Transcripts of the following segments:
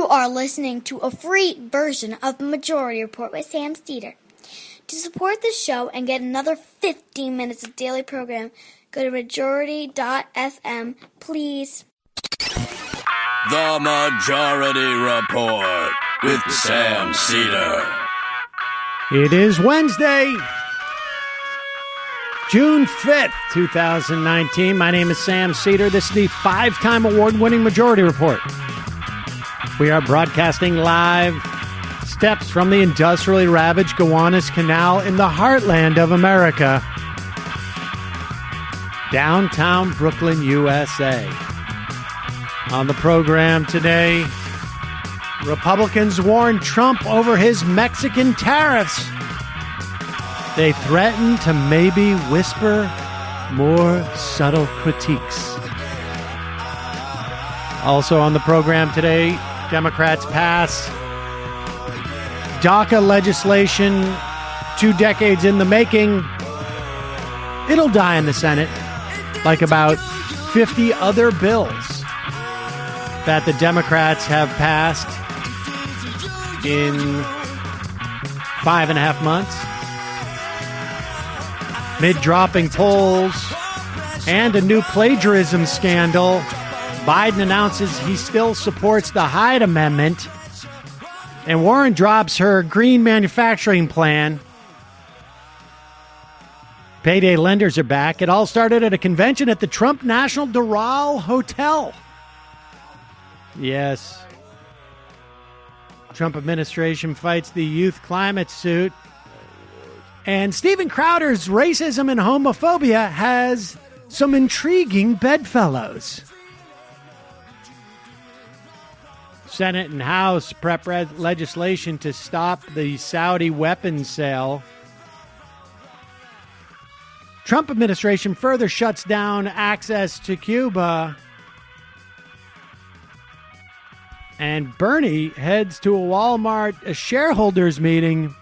are listening to a free version of Majority Report with Sam Steeder. To support the show and get another 15 minutes of daily program, go to majority.fm, please. The Majority Report with Sam Steeder. It is Wednesday, June 5th, 2019. My name is Sam Steeder. This is the 5-time award-winning Majority Report. We are broadcasting live steps from the industrially ravaged Gowanus Canal in the heartland of America, downtown Brooklyn, USA. On the program today, Republicans warn Trump over his Mexican tariffs. They threaten to maybe whisper more subtle critiques. Also on the program today, Democrats pass DACA legislation 2 decades in the making. It'll die in the Senate, like about 50 other bills that the Democrats have passed in 5.5 months. Mid-dropping polls and a new plagiarism scandal, Biden announces he still supports the Hyde Amendment, and Warren drops her green manufacturing plan. Payday lenders are back. It all started at a convention at the Trump National Doral Hotel. Yes. Trump administration fights the youth climate suit. And Steven Crowder's racism and homophobia has some intriguing bedfellows. Senate and House prep legislation to stop the Saudi weapons sale. Trump administration further shuts down access to Cuba. And Bernie heads to a Walmart shareholders meeting.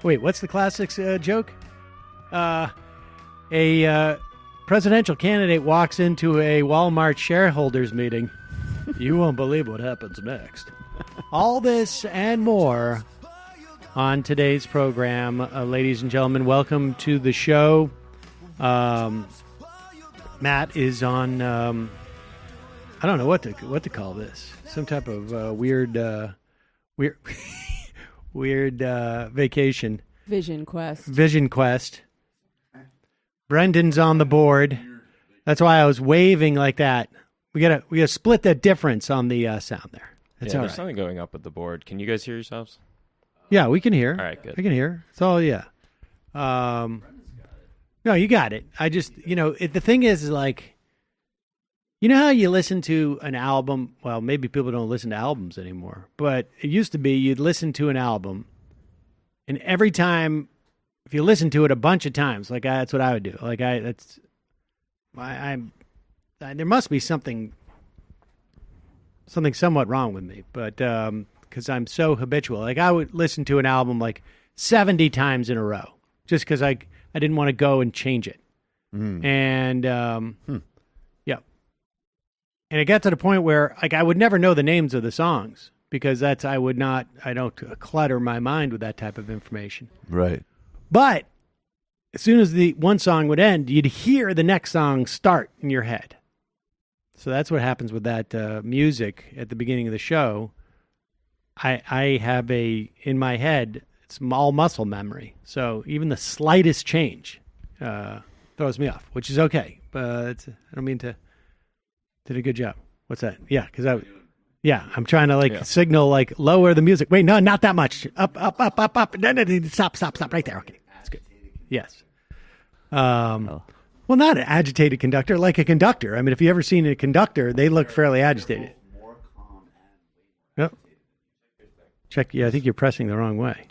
Wait, what's the classics joke? A presidential candidate walks into a Walmart shareholders meeting. You won't believe what happens next. All this and more on today's program. Ladies and gentlemen, welcome to the show. Matt is on, I don't know what to call this. Some type of weird vacation. Vision quest. Brendan's on the board. That's why I was waving like that. We gotta split the difference on the sound there. That's all right. There's something going up with the board. Can you guys hear yourselves? Yeah, we can hear. All right, good. I can hear. It's all, yeah. No, you got it. I just, the thing is like, you know how you listen to an album? Well, maybe people don't listen to albums anymore, but it used to be you'd listen to an album, and every time, if you listen to it a bunch of times, like that's what I would do. Like there must be something somewhat wrong with me, but because I'm so habitual. Like I would listen to an album like 70 times in a row, just because I didn't want to go and change it. And yeah, and it got to the point where like I would never know the names of the songs because I don't clutter my mind with that type of information. Right. But as soon as the one song would end, you'd hear the next song start in your head. So that's what happens with that music at the beginning of the show. I have in my head, it's all muscle memory. So even the slightest change throws me off, which is okay. But I don't mean to. Did a good job. What's that? Yeah, because I'm trying to signal lower the music. Wait, no, not that much. Up. Stop right there. Okay, that's good. Yes. Well, not an agitated conductor, like a conductor. I mean, if you ever seen a conductor, they look fairly agitated. Yep. Check. Yeah, I think you're pressing the wrong way.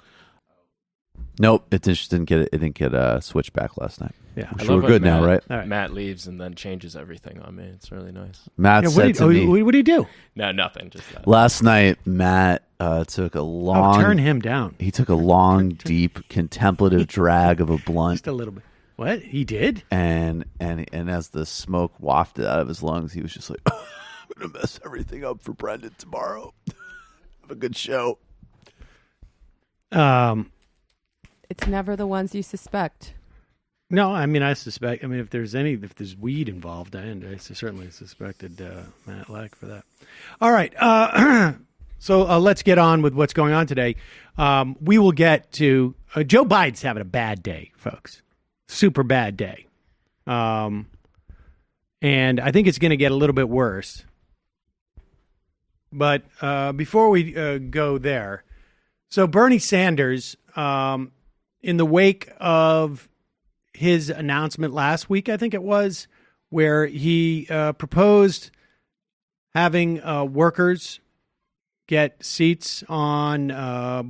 Nope, it just didn't get it. It didn't get switched back last night. Yeah, we're good now, right? All right? Matt leaves and then changes everything on me. It's really nice. Matt said to me, "What do you do?" No, nothing. Just that. Last night, Matt took a long. Turn him down. He took a long, deep, contemplative drag of a blunt. Just a little bit. What he did? And as the smoke wafted out of his lungs, he was just like, I'm going to mess everything up for Brendan tomorrow. Have a good show. It's never the ones you suspect. No, I mean, I suspect. I mean, if there's weed involved, I certainly suspected Matt Lack for that. All right, so let's get on with what's going on today. We will get to Joe Biden's having a bad day, folks. Super bad day, and I think it's going to get a little bit worse. But before we go there, so Bernie Sanders, in the wake of his announcement last week, I think it was, where he proposed having workers get seats on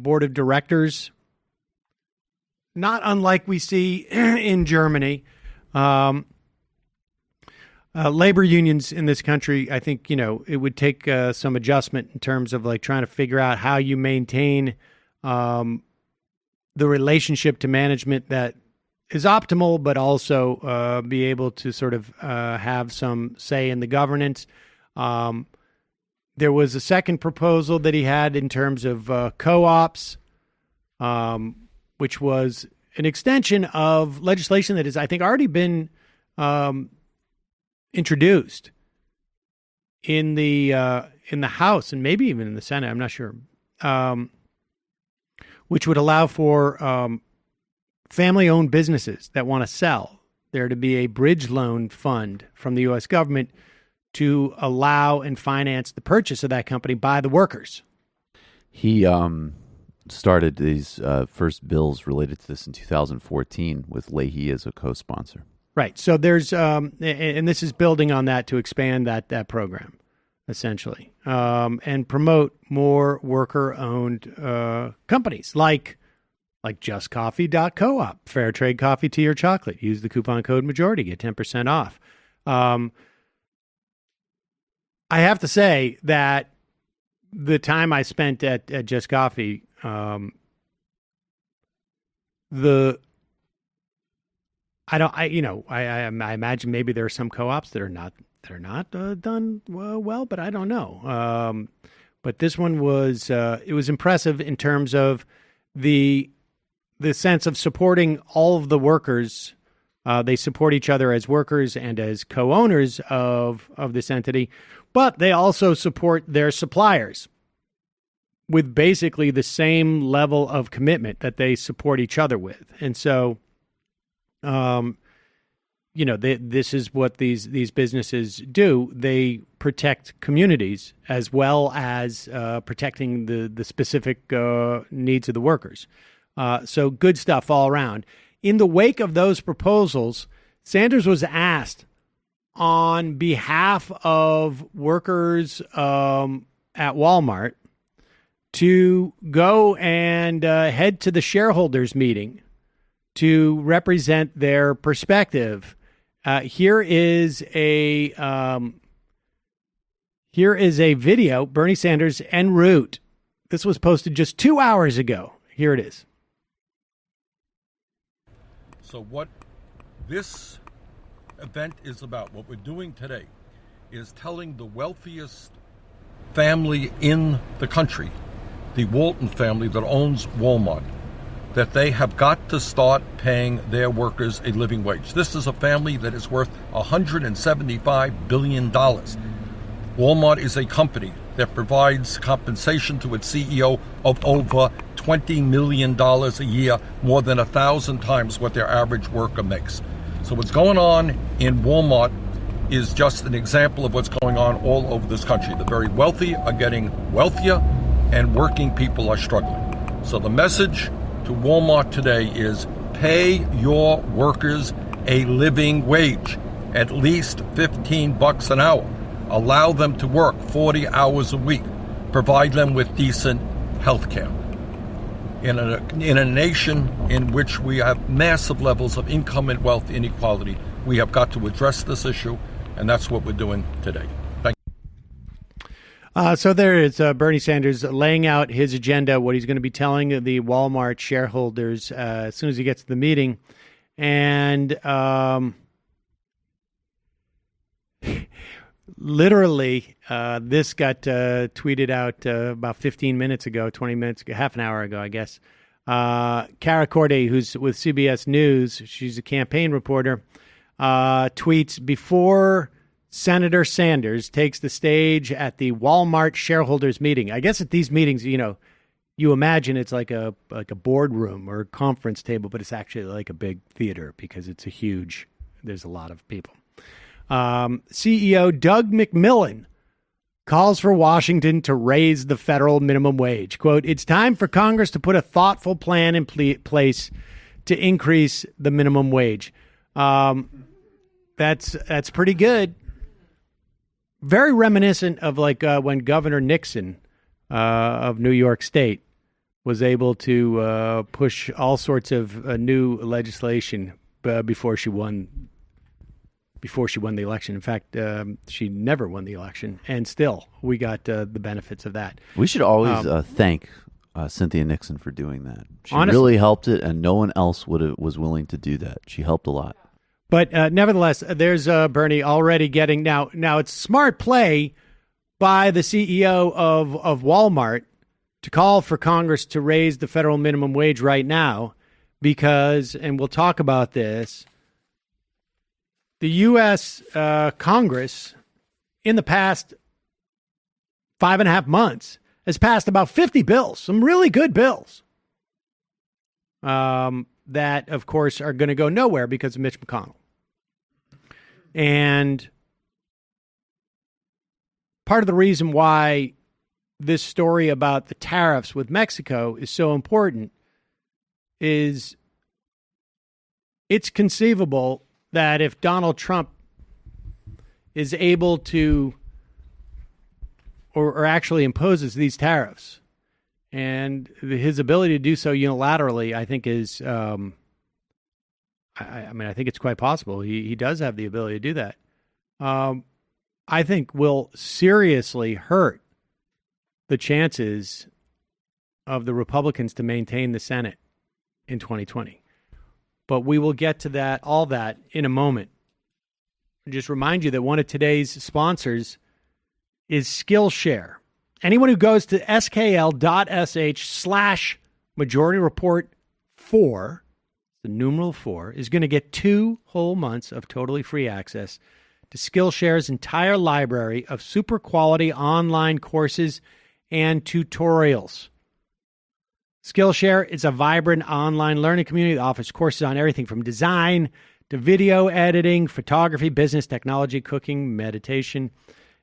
board of directors, not unlike we see in Germany. Labor unions in this country, I think, it would take some adjustment in terms of like trying to figure out how you maintain the relationship to management that is optimal, but also be able to sort of have some say in the governance. There was a second proposal that he had in terms of co-ops, which was an extension of legislation that has, I think, already been introduced in the House and maybe even in the Senate. I'm not sure, which would allow for family-owned businesses that want to sell there to be a bridge loan fund from the U.S. government to allow and finance the purchase of that company by the workers. He started these first bills related to this in 2014 with Leahy as a co-sponsor. Right. So there's, and this is building on that to expand that program, essentially, and promote more worker-owned companies like JustCoffee.coop, fair trade coffee, tea, or chocolate. Use the coupon code majority, get 10% off. I have to say that the time I spent at Just Coffee, I imagine maybe there are some co-ops that are not done well, but I don't know. But this one was it was impressive in terms of the sense of supporting all of the workers. They support each other as workers and as co-owners of this entity, but they also support their suppliers with basically the same level of commitment that they support each other with. And so, this is what these businesses do. They protect communities as well as protecting the specific needs of the workers. So good stuff all around. In the wake of those proposals, Sanders was asked on behalf of workers at Walmart to go and head to the shareholders meeting to represent their perspective. Here is a video, Bernie Sanders en route. This was posted just 2 hours ago. Here it is. So what this event is about, what we're doing today, is telling the wealthiest family in the country, the Walton family that owns Walmart, that they have got to start paying their workers a living wage. This is a family that is worth $175 billion. Walmart is a company that provides compensation to its CEO of over $20 million a year, more than 1,000 times what their average worker makes. So what's going on in Walmart is just an example of what's going on all over this country. The very wealthy are getting wealthier and working people are struggling. So the message to Walmart today is pay your workers a living wage, at least $15 an hour. Allow them to work 40 hours a week. Provide them with decent health care. In a nation in which we have massive levels of income and wealth inequality, we have got to address this issue, and that's what we're doing today. Thank you. So there is Bernie Sanders laying out his agenda, what he's going to be telling the Walmart shareholders as soon as he gets to the meeting. And Literally, this got tweeted out about 15 minutes ago, 20 minutes ago, half an hour ago, I guess. Cara Corday, who's with CBS News, she's a campaign reporter, tweets, before Senator Sanders takes the stage at the Walmart shareholders meeting. I guess at these meetings, you imagine it's like a boardroom or a conference table, but it's actually like a big theater because there's a lot of people. CEO Doug McMillon calls for Washington to raise the federal minimum wage. Quote, "It's time for Congress to put a thoughtful plan in place to increase the minimum wage." That's pretty good. Very reminiscent of when Governor Nixon of New York State was able to push all sorts of new legislation before she won the election. In fact, she never won the election, and still we got the benefits of that. We should always thank Cynthia Nixon for doing that. She honestly, really helped it, and no one else was willing to do that. She helped a lot. But nevertheless, there's Bernie already getting now. It's smart play by the CEO of Walmart to call for Congress to raise the federal minimum wage right now, because, and we'll talk about this, the U.S. Congress in the past 5.5 months has passed about 50 bills, some really good bills, that, of course, are going to go nowhere because of Mitch McConnell. And part of the reason why this story about the tariffs with Mexico is so important is it's conceivable that if Donald Trump is able to or actually imposes these tariffs, and his ability to do so unilaterally, I think is, I think it's quite possible. He does have the ability to do that. I think will seriously hurt the chances of the Republicans to maintain the Senate in 2020. But we will get to all that in a moment. Just remind you that one of today's sponsors is Skillshare. Anyone who goes to skl.sh/Majority Report 4, the numeral 4, is going to get 2 whole months of totally free access to Skillshare's entire library of super quality online courses and tutorials. Skillshare is a vibrant online learning community that offers courses on everything from design to video editing, photography, business, technology, cooking, meditation,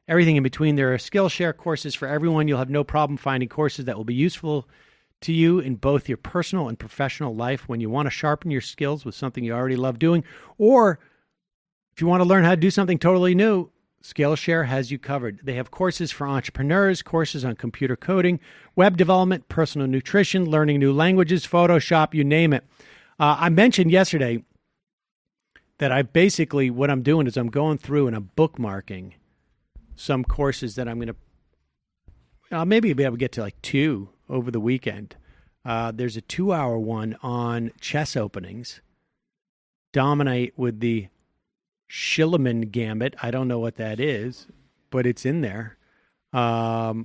everything in between. There are Skillshare courses for everyone. You'll have no problem finding courses that will be useful to you in both your personal and professional life when you want to sharpen your skills with something you already love doing, or if you want to learn how to do something totally new, Skillshare has you covered. They have courses for entrepreneurs, courses on computer coding, web development, personal nutrition, learning new languages, Photoshop, you name it. I mentioned yesterday that what I'm doing is I'm going through and I'm bookmarking some courses that I'm going to, I'll maybe be able to get to like 2 over the weekend. There's a 2-hour one on chess openings. Dominate with the Schillerman Gambit. I don't know what that is, but it's in there. How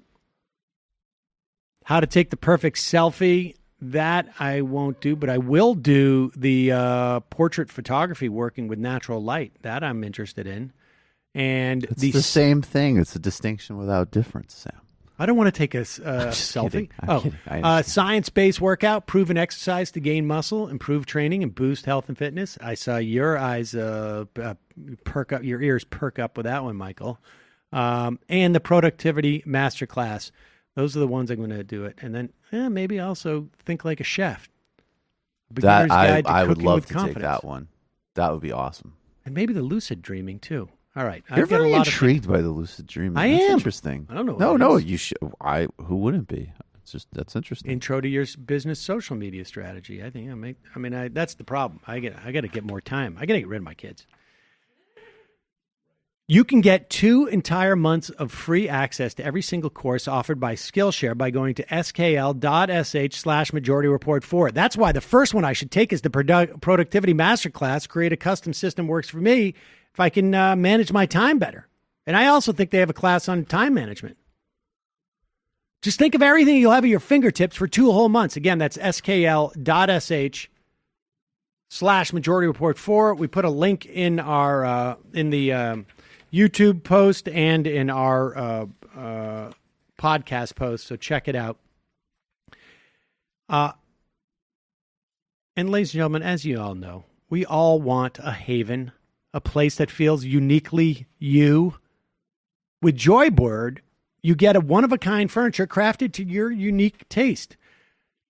to take the perfect selfie. That I won't do, but I will do the portrait photography working with natural light. That I'm interested in. And it's the same thing. It's a distinction without difference, Sam. I don't want to take a selfie. Kidding. Science-based workout, proven exercise to gain muscle, improve training, and boost health and fitness. I saw your eyes perk up, your ears perk up with that one, Michael. And the productivity masterclass. Those are the ones I'm going to do it. And then maybe also think like a chef. That I would love to take that one. That would be awesome. And maybe the lucid dreaming too. All right. You're very intrigued by the lucid dreaming. That's am. Interesting. I don't know. No, you should. Who wouldn't be? That's interesting. Intro to your business social media strategy. I think that's the problem. I got to get more time. I got to get rid of my kids. You can get 2 entire months of free access to every single course offered by Skillshare by going to skl.sh/Majority Report 4. That's why the first one I should take is the Productivity Masterclass. Create a custom system works for me if I can manage my time better. And I also think they have a class on time management. Just think of everything you'll have at your fingertips for 2 whole months. Again, that's skl.sh/Majority Report 4. We put a link in our in the YouTube post and in our podcast post, so check it out. And ladies and gentlemen, as you all know, we all want a haven, a place that feels uniquely you. With Joybird, you get a one-of-a-kind furniture crafted to your unique taste.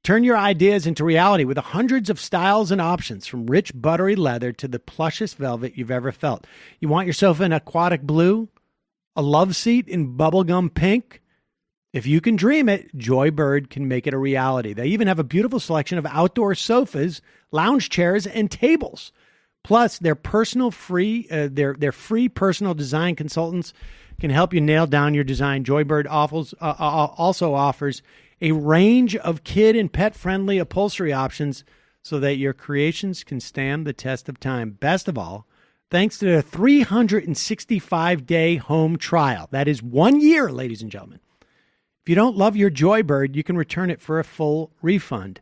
Turn your ideas into reality with hundreds of styles and options, from rich buttery leather to the plushest velvet you've ever felt. You want your sofa in aquatic blue? A love seat in bubblegum pink? If you can dream it, Joybird can make it a reality. They even have a beautiful selection of outdoor sofas, lounge chairs, and tables. Plus, their free personal design consultants can help you nail down your design. Joybird also offers a range of kid and pet-friendly upholstery options so that your creations can stand the test of time. Best of all, thanks to their 365-day home trial. That is 1 year, ladies and gentlemen. If you don't love your Joybird, you can return it for a full refund.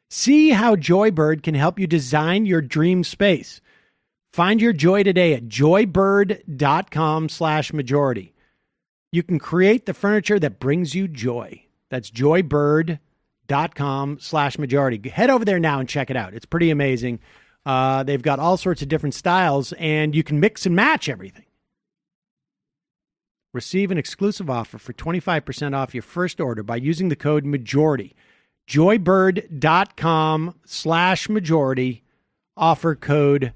See how Joybird can help you design your dream space. Find your joy today at joybird.com/majority. You can create the furniture that brings you joy. That's joybird.com/majority. Head over there now and check it out. It's pretty amazing. They've got all sorts of different styles, and you can mix and match everything. Receive an exclusive offer for 25% off your first order by using the code MAJORITY. joybird.com/majority. Offer code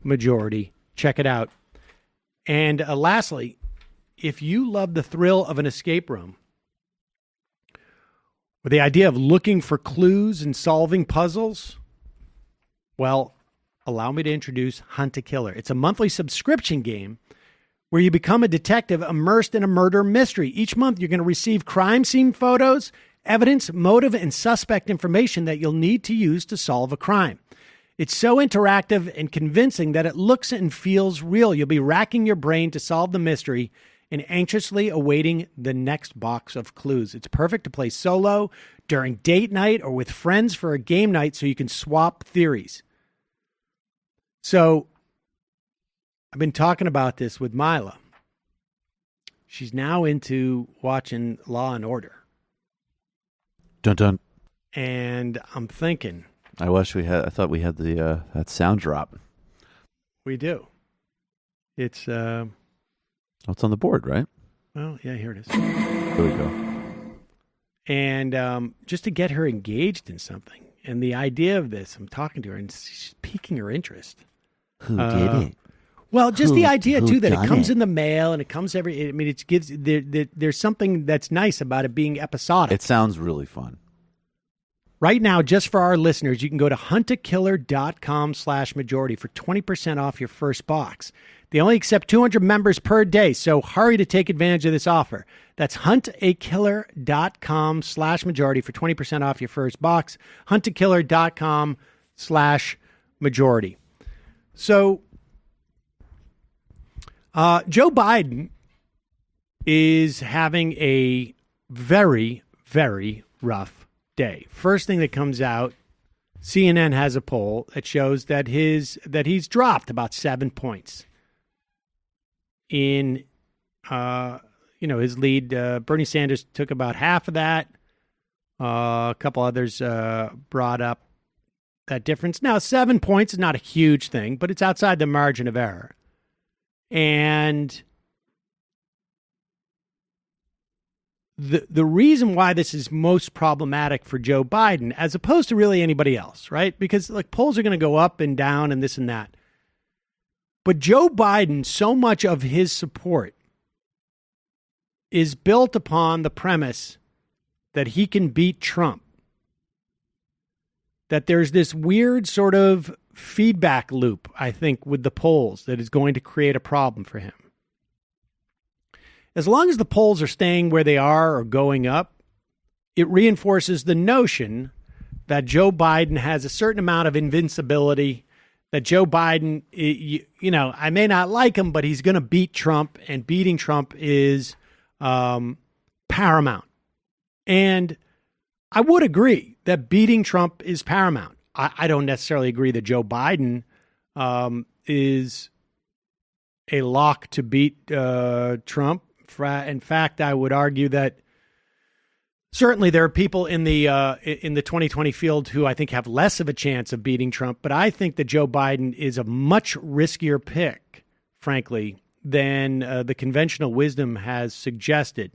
MAJORITY. Check it out. And lastly, if you love the thrill of an escape room, or the idea of looking for clues and solving puzzles, well, allow me to introduce Hunt a Killer. It's a monthly subscription game where you become a detective immersed in a murder mystery. Each month, you're going to receive crime scene photos, evidence, motive, and suspect information that you'll need to use to solve a crime. It's so interactive and convincing that it looks and feels real. You'll be racking your brain to solve the mystery and anxiously awaiting the next box of clues. It's perfect to play solo, during date night, or with friends for a game night so you can swap theories. So, I've been talking about this with Mila. She's now into watching Law and Order. Dun dun. And I'm thinking, I thought we had the that sound drop. We do. It's it's on the board, right? well, yeah, here it is. There we go. And just to get her engaged in something. And the idea of this, I'm talking to her, and she's piquing her interest. Who did it? Well, just the idea, who too, that it done comes it? in the mail and it comes it gives, there's something that's nice about it being episodic. It sounds really fun. Right now, just for our listeners, you can go to huntakiller.com/majority for 20% off your first box. They only accept 200 members per day, so hurry to take advantage of this offer. That's huntakiller.com/majority for 20% off your first box. huntakiller.com/majority. So, Joe Biden is having a very, very rough day. First thing that comes out, CNN has a poll that shows that he's dropped about 7 points in his lead. Bernie Sanders took about half of that. A couple others brought up that difference. Now, 7 points is not a huge thing, but it's outside the margin of error. And the reason why this is most problematic for Joe Biden, as opposed to really anybody else, right? Because like polls are going to go up and down and this and that. But Joe Biden, so much of his support is built upon the premise that he can beat Trump. That there's this weird sort of feedback loop, I think, with the polls that is going to create a problem for him. As long as the polls are staying where they are or going up, it reinforces the notion that Joe Biden has a certain amount of invincibility, that Joe Biden, I may not like him, but he's going to beat Trump, and beating Trump is paramount. And I would agree that beating Trump is paramount. I don't necessarily agree that Joe Biden is a lock to beat Trump. In fact, I would argue that certainly there are people in the 2020 field who I think have less of a chance of beating Trump. But I think that Joe Biden is a much riskier pick, frankly, than the conventional wisdom has suggested.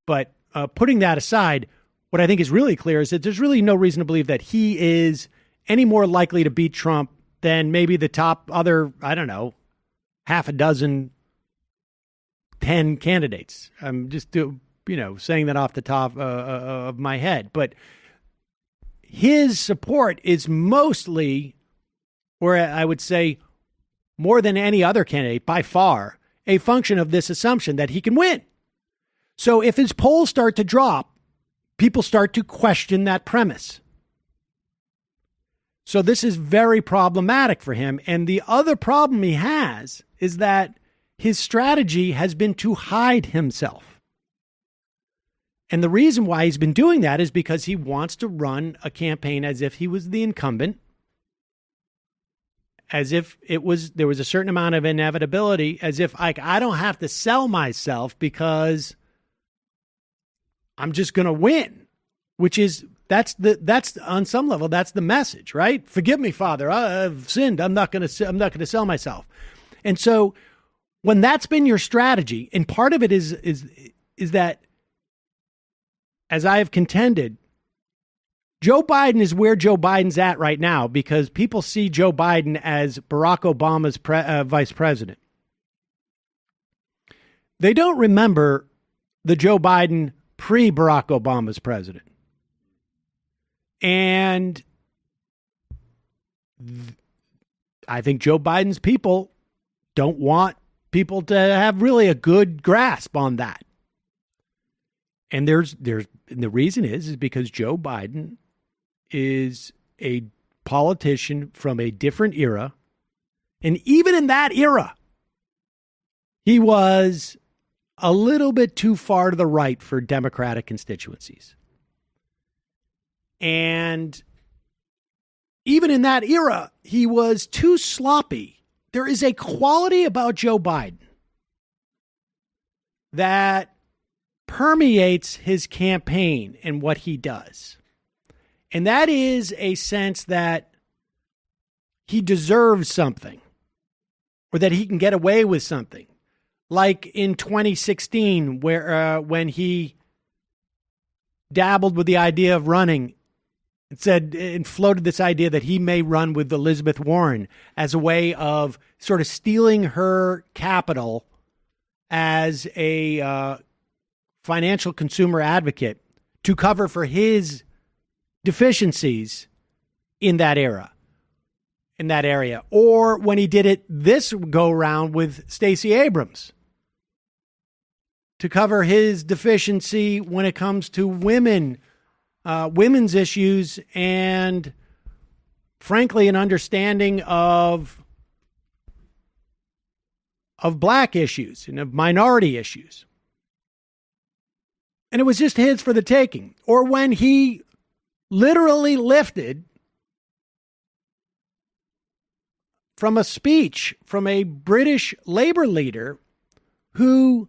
But putting that aside, what I think is really clear is that there's really no reason to believe that he is any more likely to beat Trump than maybe the top other, I don't know, half a dozen, 10 candidates. I'm just, saying that off the top of my head. But his support is mostly, or I would say more than any other candidate by far, a function of this assumption that he can win. So if his polls start to drop, people start to question that premise. So this is very problematic for him. And the other problem he has is that his strategy has been to hide himself. And the reason why he's been doing that is because he wants to run a campaign as if he was the incumbent, as if there was a certain amount of inevitability, as if I don't have to sell myself because I'm just going to win, which is that's on some level, that's the message, right? Forgive me, Father, I've sinned. I'm not going to sell myself. And so when that's been your strategy, and part of it is that, as I have contended, Joe Biden is where Joe Biden's at right now because people see Joe Biden as Barack Obama's vice president. They don't remember the Joe Biden pre-Barack Obama's president. And I think Joe Biden's people don't want people to have really a good grasp on that. And the reason is because Joe Biden is a politician from a different era. And even in that era, he was a little bit too far to the right for Democratic constituencies. And even in that era, he was too sloppy. There is a quality about Joe Biden that permeates his campaign and what he does. And that is a sense that he deserves something or that he can get away with something. Like in 2016, where when he dabbled with the idea of running, and floated this idea that he may run with Elizabeth Warren as a way of sort of stealing her capital as a financial consumer advocate to cover for his deficiencies in that area. Or when he did it this go round with Stacey Abrams to cover his deficiency when it comes to women's issues and, frankly, an understanding of black issues and of minority issues. And it was just his for the taking. Or when he literally lifted from a speech from a British labor leader who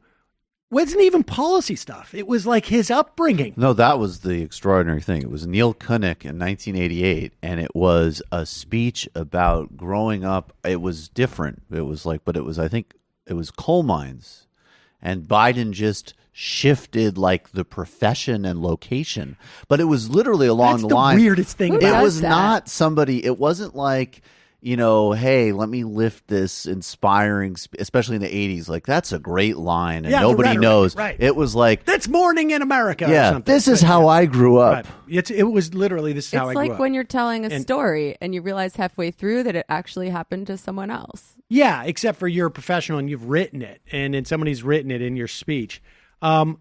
wasn't even policy stuff. It was like his upbringing. No, that was the extraordinary thing. It was Neil Kinnock in 1988, and it was a speech about growing up. It was different. It was like, but it was, I think, it was coal mines. And Biden just shifted like the profession and location. But it was literally along the line. That's the weirdest thing. It was not somebody, it wasn't like, hey, let me lift this inspiring, especially in the 80s. Like, that's a great line, and nobody knows. Right. It was like, that's Morning in America. Yeah, or something. This is how I grew up. Right. It was literally this is how I grew up. It's like when you're telling a story and you realize halfway through that it actually happened to someone else. Yeah, except for you're a professional and you've written it, and then somebody's written it in your speech. And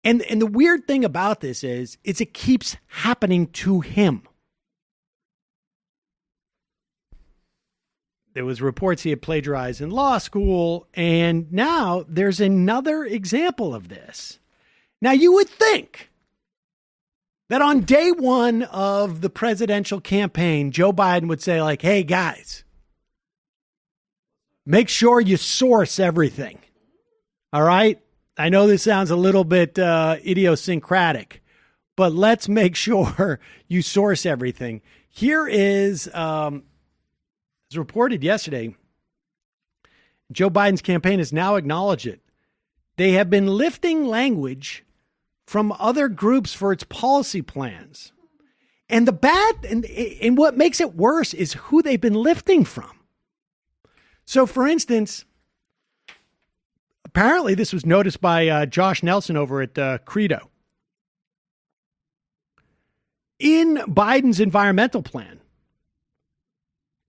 the weird thing about this is it keeps happening to him. There was reports he had plagiarized in law school, and now there's another example of this. Now, you would think that on day one of the presidential campaign, Joe Biden would say, like, hey, guys, make sure you source everything. All right? I know this sounds a little bit idiosyncratic, but let's make sure you source everything. Here is, as reported yesterday, Joe Biden's campaign has now acknowledged it. They have been lifting language from other groups for its policy plans. And and what makes it worse is who they've been lifting from. So, for instance, apparently this was noticed by Josh Nelson over at Credo. In Biden's environmental plan,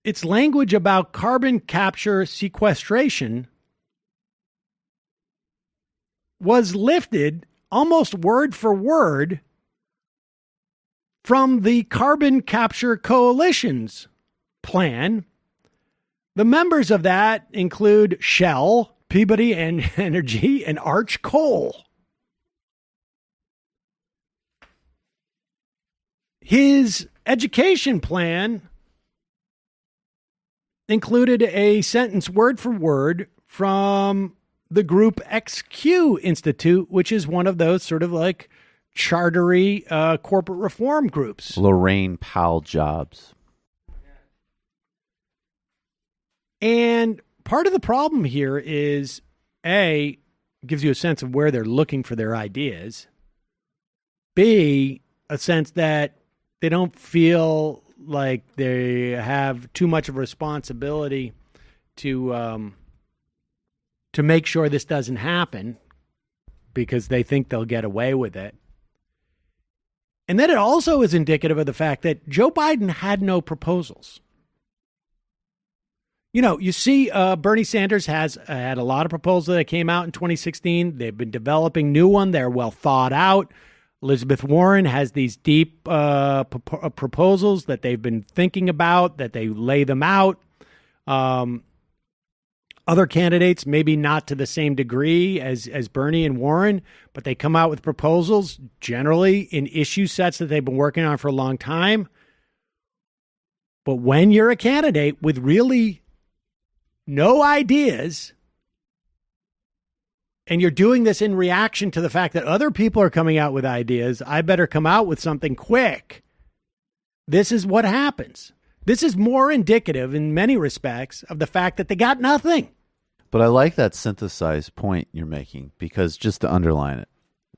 its language about carbon capture sequestration was lifted almost word for word from the Carbon Capture Coalition's plan. The members of that include Shell, Peabody Energy, and Arch Coal. His education plan included a sentence word for word from the group XQ Institute, which is one of those sort of like chartery corporate reform groups. Lorraine Powell Jobs. And part of the problem here is, A, gives you a sense of where they're looking for their ideas. B, a sense that they don't feel like they have too much of a responsibility to make sure this doesn't happen because they think they'll get away with it. And then it also is indicative of the fact that Joe Biden had no proposals. You know, you see Bernie Sanders has had a lot of proposals that came out in 2016. They've been developing new ones. They're well thought out. Elizabeth Warren has these deep proposals that they've been thinking about, that they lay them out. Other candidates, maybe not to the same degree as Bernie and Warren, but they come out with proposals generally in issue sets that they've been working on for a long time. But when you're a candidate with really no ideas, and you're doing this in reaction to the fact that other people are coming out with ideas, I better come out with something quick. This is what happens. This is more indicative in many respects of the fact that they got nothing. But I like that synthesized point you're making, because just to underline it,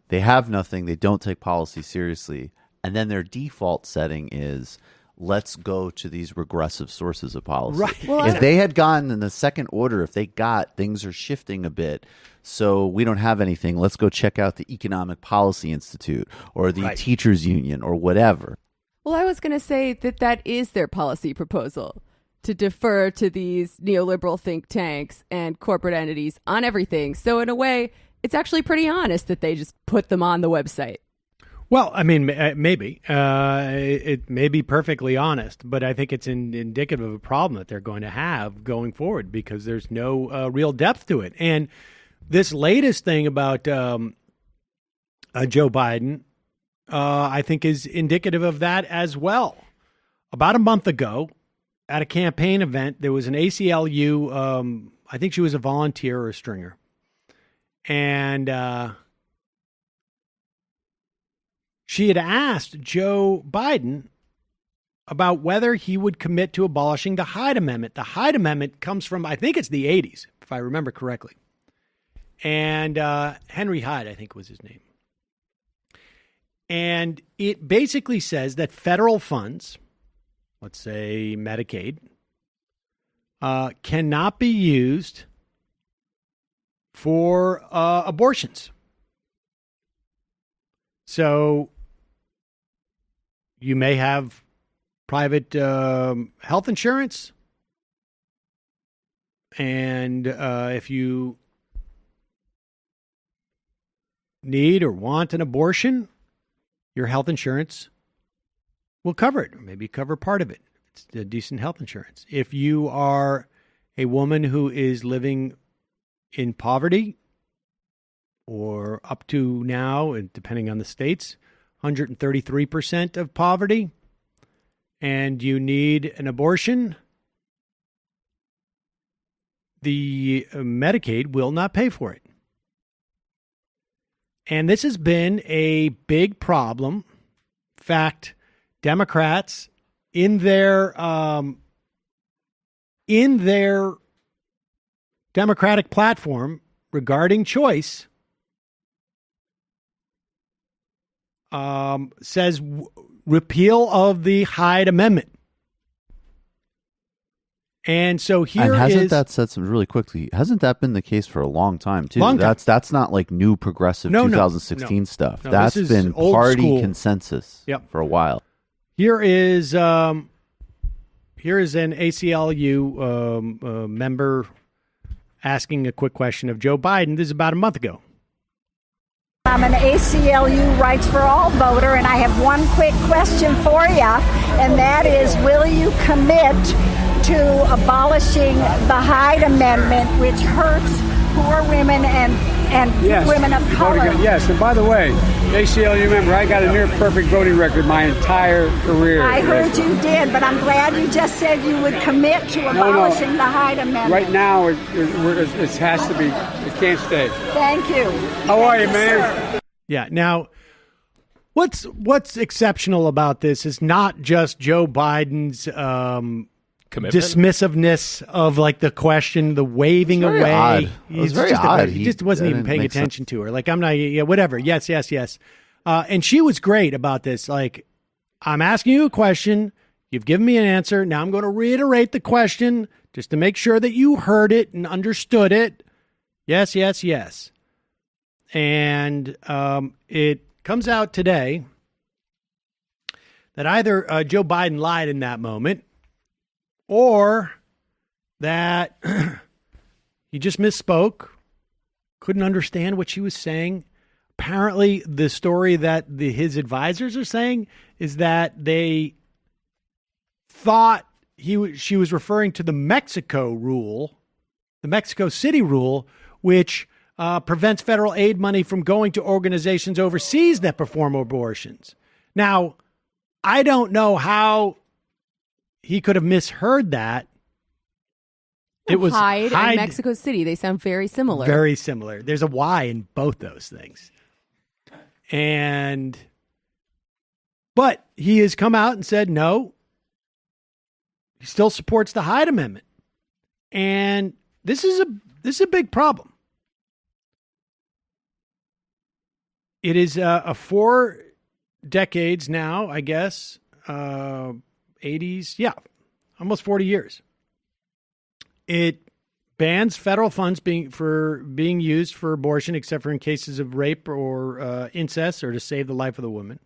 they have nothing, they don't take policy seriously, and then their default setting is, let's go to these regressive sources of policy. Right. Well, If they had gotten in the second order, if they got things are shifting a bit, so we don't have anything, let's go check out the Economic Policy Institute or the Right. Teachers Union or whatever. Well, I was going to say that is their policy proposal, to defer to these neoliberal think tanks and corporate entities on everything. So in a way, it's actually pretty honest that they just put them on the website. Well, I mean, maybe. It may be perfectly honest, but I think it's indicative of a problem that they're going to have going forward because there's no real depth to it. And this latest thing about Joe Biden, I think is indicative of that as well. About a month ago, at a campaign event, there was an ACLU, I think she was a volunteer or a stringer, and she had asked Joe Biden about whether he would commit to abolishing the Hyde Amendment. The Hyde Amendment comes from, I think it's the 80s, if I remember correctly. And Henry Hyde, I think was his name. And it basically says that federal funds, let's say Medicaid, cannot be used for abortions. So you may have private health insurance, and if you need or want an abortion, your health insurance will cover it, or maybe cover part of it. It's a decent health insurance. If you are a woman who is living in poverty, or up to now, and depending on the states, 133% of poverty, and you need an abortion, the Medicaid will not pay for it. And this has been a big problem. In fact, Democrats in their Democratic platform regarding choice says repeal of the Hyde Amendment. And so here and hasn't is, that said some really quickly? Hasn't that been the case for a long time too? Long time. That's not like new progressive 2016 stuff. No, that's this is been old party school. consensus Yep. for a while. Here is an ACLU member asking a quick question of Joe Biden. This is about a month ago. I'm an ACLU Rights for All voter, and I have one quick question for you, and that is, will you commit to abolishing the Hyde Amendment, which hurts poor women and Yes. women of color? Yes, and by the way, ACLU member, I got a near perfect voting record my entire career. I heard you did, but I'm glad you just said you would commit to abolishing the Hyde Amendment. Right now, it has to be. It can't stay. Thank you. How are you, Thank man? sir. Yeah. Now, what's exceptional about this is not just Joe Biden's Commitment? dismissiveness of like the question, the waving It's very away. odd. It was He's very just odd. He just wasn't even didn't paying make attention to her. Like, I'm not, yeah, whatever. Yes. And she was great about this. Like, I'm asking you a question. You've given me an answer. Now I'm going to reiterate the question just to make sure that you heard it and understood it. Yes. And it comes out today that either Joe Biden lied in that moment, or that he just misspoke, couldn't understand what she was saying. Apparently, the story that his advisors are saying is that they thought she was referring to the Mexico rule, the Mexico City rule, which prevents federal aid money from going to organizations overseas that perform abortions. Now, I don't know how he could have misheard that. It was Hyde and Mexico City. They sound very similar. Very similar. There's a Y in both those things. But he has come out and said no. He still supports the Hyde Amendment. And this is a big problem. It is a 4 decades now, I guess, 80s, almost 40 years. It bans federal funds being used for abortion, except for in cases of rape or incest or to save the life of the woman.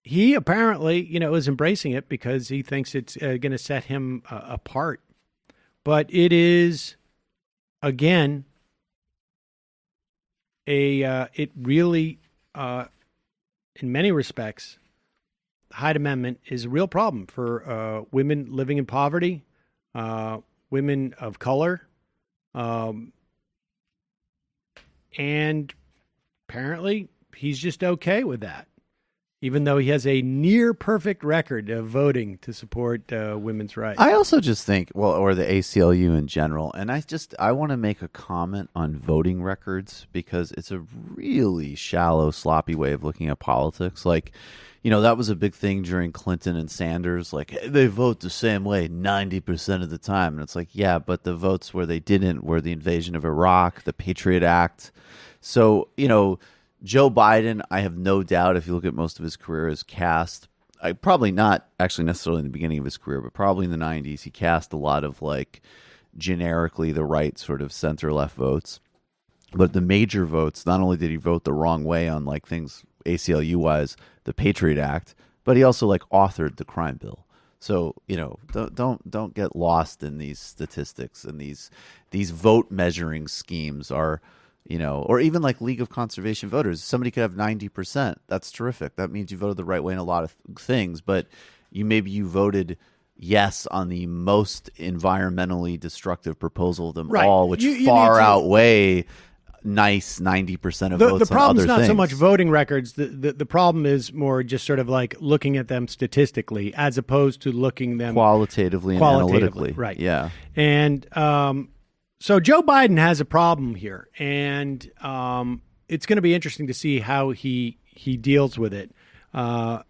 He apparently, is embracing it because he thinks it's going to set him apart. But it is, again, it really, in many respects, the Hyde Amendment is a real problem for women living in poverty, women of color, and apparently he's just okay with that, even though he has a near perfect record of voting to support women's rights. I also just think, or the ACLU in general, and I want to make a comment on voting records because it's a really shallow, sloppy way of looking at politics. Like, that was a big thing during Clinton and Sanders. Like, hey, they vote the same way 90% of the time. And it's like, yeah, but the votes where they didn't were the invasion of Iraq, the Patriot Act. So, Joe Biden, I have no doubt, if you look at most of his career, is cast. Probably not actually necessarily in the beginning of his career, but probably in the 90s, he cast a lot of like generically the right sort of center-left votes. But the major votes, not only did he vote the wrong way on like things ACLU-wise, the Patriot Act, but he also like authored the crime bill. So, don't get lost in these statistics, and these vote measuring schemes are, or even like League of Conservation Voters. Somebody could have 90%. That's terrific. That means you voted the right way in a lot of things, but you voted yes on the most environmentally destructive proposal of them Right. all, which You far need to- outweigh nice 90% of votes The problem's on other not so things. much voting records. The problem is more just sort of like looking at them statistically as opposed to looking them qualitatively and analytically. Right. Yeah. And so Joe Biden has a problem here, and it's going to be interesting to see how he deals with it. I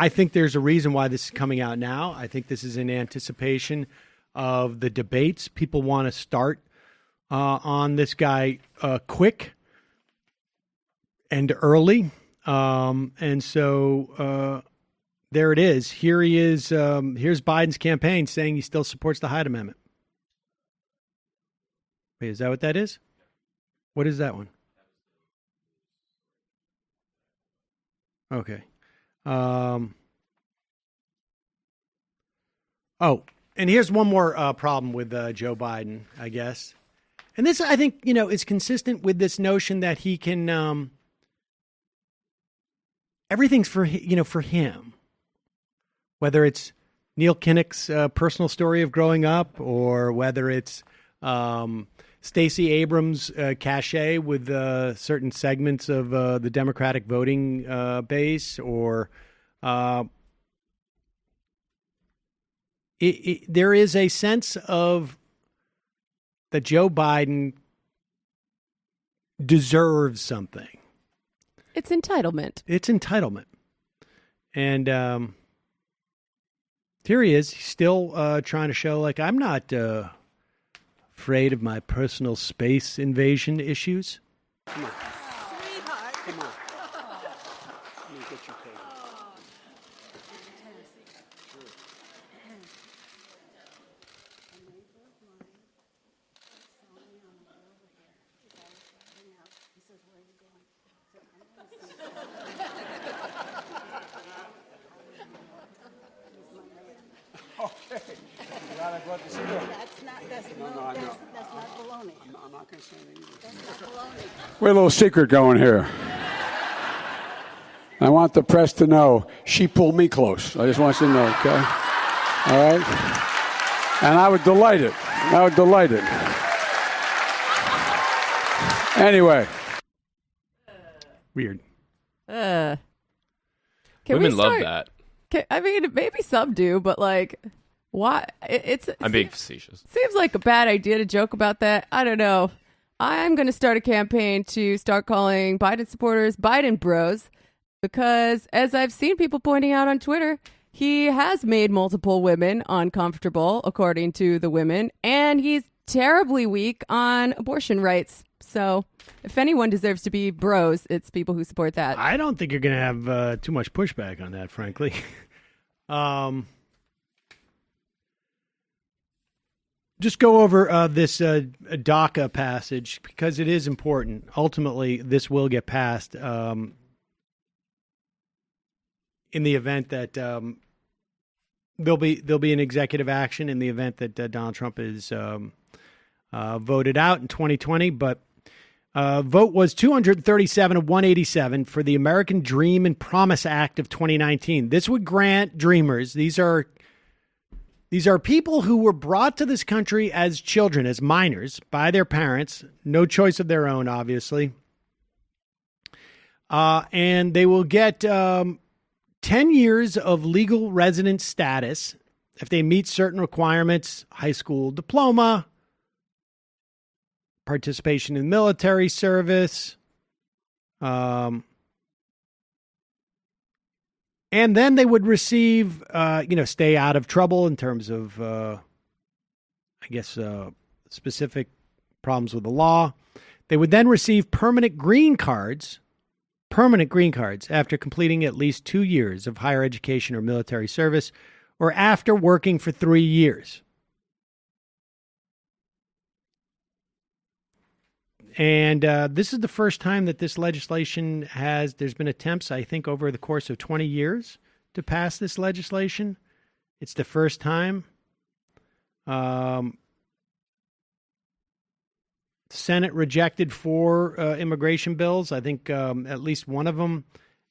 think there's a reason why this is coming out now. I think this is in anticipation of the debates. People want to start on this guy quick and early. And so there it is. Here he is. Here's Biden's campaign saying he still supports the Hyde Amendment. Wait, is that what that is? What is that one? Okay. And here's one more problem with Joe Biden, I guess. And this, I think, is consistent with this notion that he can, everything's for him. Whether it's Neil Kinnock's personal story of growing up, or whether it's Stacey Abrams' cachet with certain segments of the Democratic voting base, or there is a sense of that Joe Biden deserves something. It's entitlement. It's entitlement. And here he is. He's still trying to show, like, I'm not afraid of my personal space invasion issues. Come on. Come on. Let me get your paper. I'm not going to say anything. We have a little secret going here. I want the press to know she pulled me close. I just want you to know, okay? All right? And I would delight it. Anyway. Weird. Women love that. I mean, maybe some do, but like, why? I'm being facetious. Seems like a bad idea to joke about that. I don't know. I'm going to start a campaign to start calling Biden supporters Biden bros, because as I've seen people pointing out on Twitter, he has made multiple women uncomfortable, according to the women, and he's terribly weak on abortion rights. So if anyone deserves to be bros, it's people who support that. I don't think you're going to have too much pushback on that, frankly. Just go over this DACA passage, because it is important. Ultimately, this will get passed in the event that there'll be an executive action in the event that Donald Trump is voted out in 2020. But vote was 237 of 187 for the American Dream and Promise Act of 2019. This would grant dreamers, these are people who were brought to this country as children, as minors, by their parents, no choice of their own, obviously. And they will get 10 years of legal resident status if they meet certain requirements: high school diploma, participation in military service, and then they would receive, stay out of trouble in terms of, specific problems with the law. They would then receive permanent green cards after completing at least 2 years of higher education or military service, or after working for 3 years. And this is the first time that this legislation there's been attempts, I think, over the course of 20 years to pass this legislation. It's the first time. Senate rejected 4 immigration bills. I think at least one of them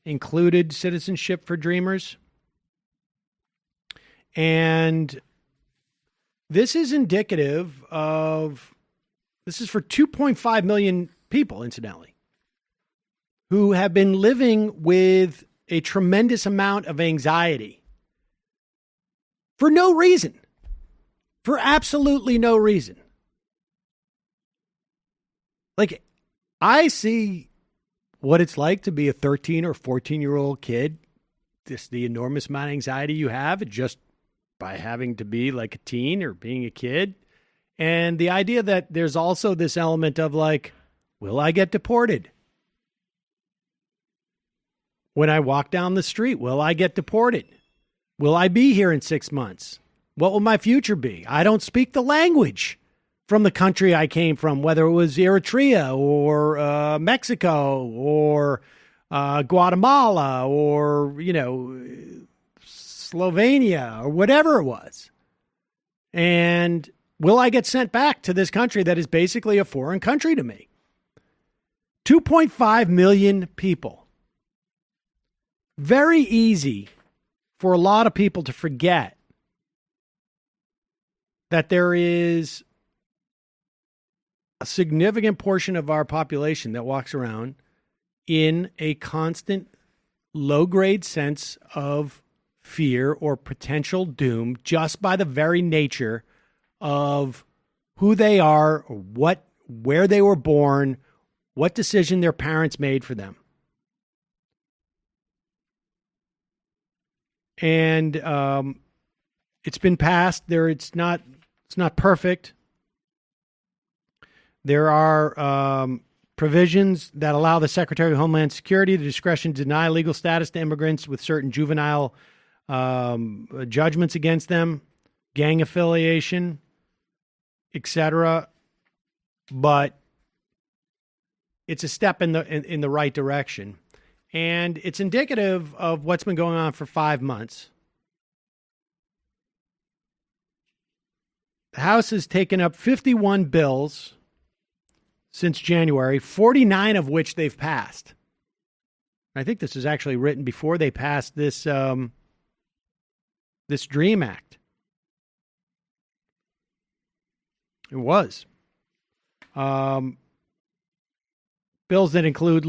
included citizenship for dreamers. And this is indicative of, this is for 2.5 million people, incidentally, who have been living with a tremendous amount of anxiety for no reason, for absolutely no reason. Like, I see what it's like to be a 13 or 14-year-old kid, just the enormous amount of anxiety you have just by having to be like a teen or being a kid. And the idea that there's also this element of like, will I get deported? When I walk down the street, will I get deported? Will I be here in 6 months? What will my future be? I don't speak the language from the country I came from, whether it was Eritrea or Mexico or Guatemala or, Slovenia or whatever it was. And will I get sent back to this country that is basically a foreign country to me? 2.5 million people. Very easy for a lot of people to forget that there is a significant portion of our population that walks around in a constant low-grade sense of fear or potential doom just by the very nature of who they are, where they were born, what decision their parents made for them. And it's been passed. It's not perfect. There are provisions that allow the Secretary of Homeland Security the discretion to deny legal status to immigrants with certain juvenile judgments against them, gang affiliation, etc. But it's a step in the right direction. And it's indicative of what's been going on for 5 months. The House has taken up 51 bills since January, 49 of which they've passed. I think this was actually written before they passed this this DREAM Act. It was. Bills that include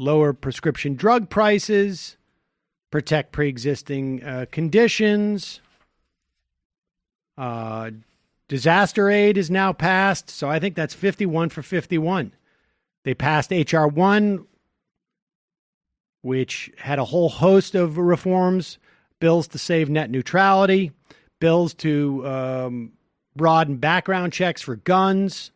lower prescription drug prices, protect pre-existing conditions. Disaster aid is now passed, so I think that's 51 for 51. They passed H.R. 1, which had a whole host of reforms, bills to save net neutrality, bills to broaden background checks for guns,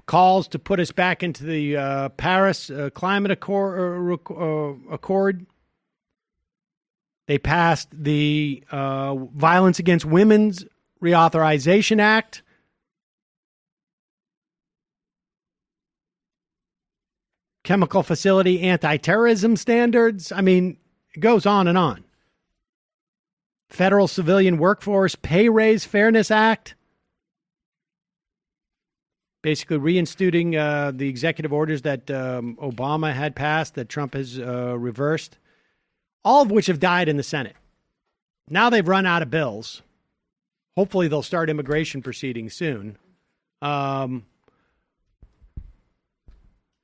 calls to put us back into the Paris Climate Accord. They passed the Violence Against Women's Reauthorization Act. Chemical facility anti-terrorism standards. I mean, it goes on and on. Federal Civilian Workforce Pay Raise Fairness Act. Basically reinstituting the executive orders that Obama had passed that Trump has reversed. All of which have died in the Senate. Now they've run out of bills. Hopefully they'll start immigration proceedings soon.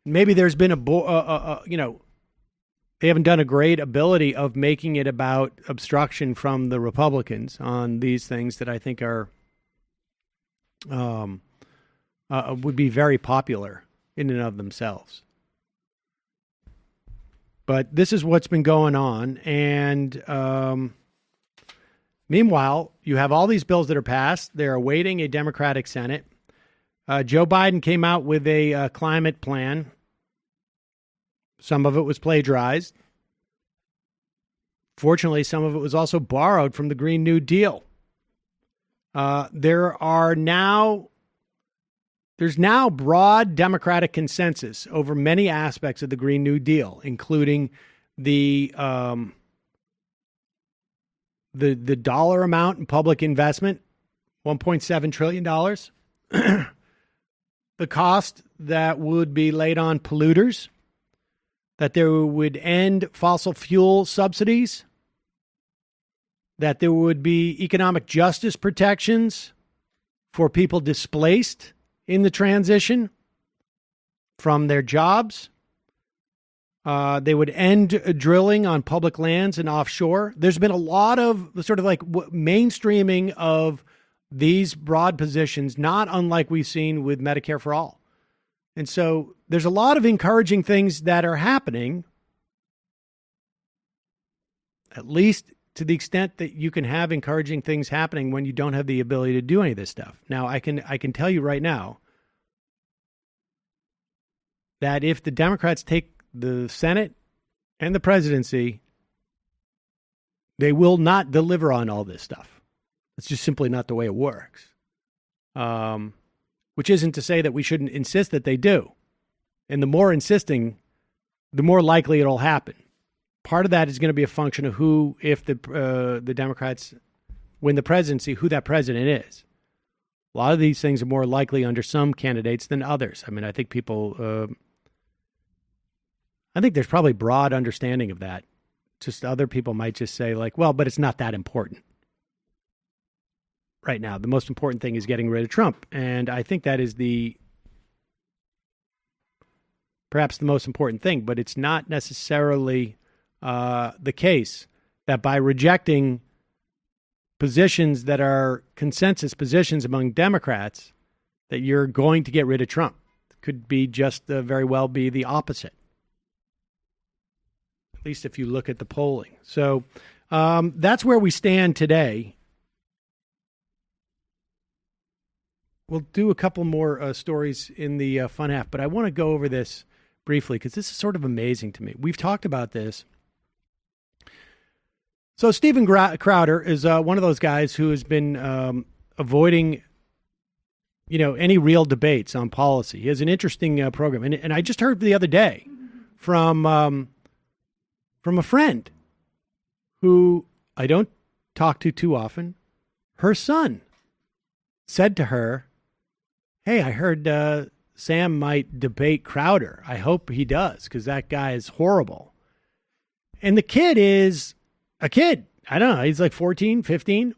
Maybe there's been they haven't done a great ability of making it about obstruction from the Republicans on these things that I think are would be very popular in and of themselves. But this is what's been going on. And meanwhile, you have all these bills that are passed. They're awaiting a Democratic Senate. Joe Biden came out with a climate plan. Some of it was plagiarized. Fortunately, some of it was also borrowed from the Green New Deal. There's now broad Democratic consensus over many aspects of the Green New Deal, including the dollar amount in public investment, $1.7 trillion, the cost that would be laid on polluters, that there would end fossil fuel subsidies, that there would be economic justice protections for people displaced in the transition from their jobs. They would end drilling on public lands and offshore. There's been a lot of sort of like mainstreaming of these broad positions, not unlike we've seen with Medicare for All. And so there's a lot of encouraging things that are happening, at least to the extent that you can have encouraging things happening when you don't have the ability to do any of this stuff. Now, I can tell you right now that if the Democrats take the Senate and the presidency, they will not deliver on all this stuff. It's just simply not the way it works. Which isn't to say that we shouldn't insist that they do. And the more insisting, the more likely it'll happen. Part of that is going to be a function of who, if the Democrats win the presidency, who that president is. A lot of these things are more likely under some candidates than others. I mean, I think I think there's probably broad understanding of that. Just other people might just say like, well, but it's not that important. Right now, the most important thing is getting rid of Trump. And I think that is perhaps the most important thing, but it's not necessarily the case that by rejecting positions that are consensus positions among Democrats, that you're going to get rid of Trump. It could be just very well be the opposite. At least if you look at the polling. So that's where we stand today. We'll do a couple more stories in the fun half, but I want to go over this briefly because this is sort of amazing to me. We've talked about this. So Steven Crowder is one of those guys who has been avoiding, any real debates on policy. He has an interesting program, and I just heard the other day from a friend who I don't talk to too often. Her son said to her, "Hey, I heard Sam might debate Crowder. I hope he does because that guy is horrible." And the kid is a kid. I don't know. He's like 14, 15.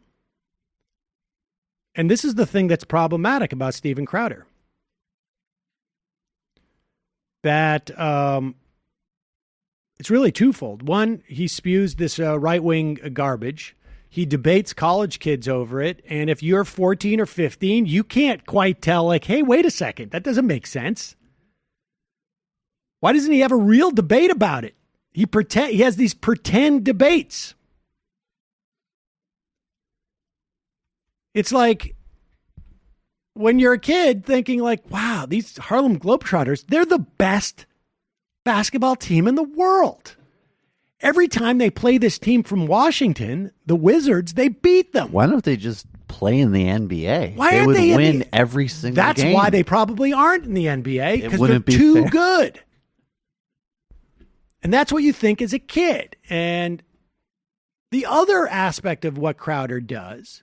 And this is the thing that's problematic about Steven Crowder. That it's really twofold. One, he spews this right-wing garbage. He debates college kids over it. And if you're 14 or 15, you can't quite tell, like, hey, wait a second. That doesn't make sense. Why doesn't he have a real debate about it? He has these pretend debates. It's like when you're a kid thinking like, wow, these Harlem Globetrotters, they're the best basketball team in the world. Every time they play this team from Washington, the Wizards, they beat them. Why don't they just play in the NBA? Why they aren't would they win every single game. That's why they probably aren't in the NBA, because they're wouldn't be too fair. good. And that's what you think as a kid. And the other aspect of what Crowder does,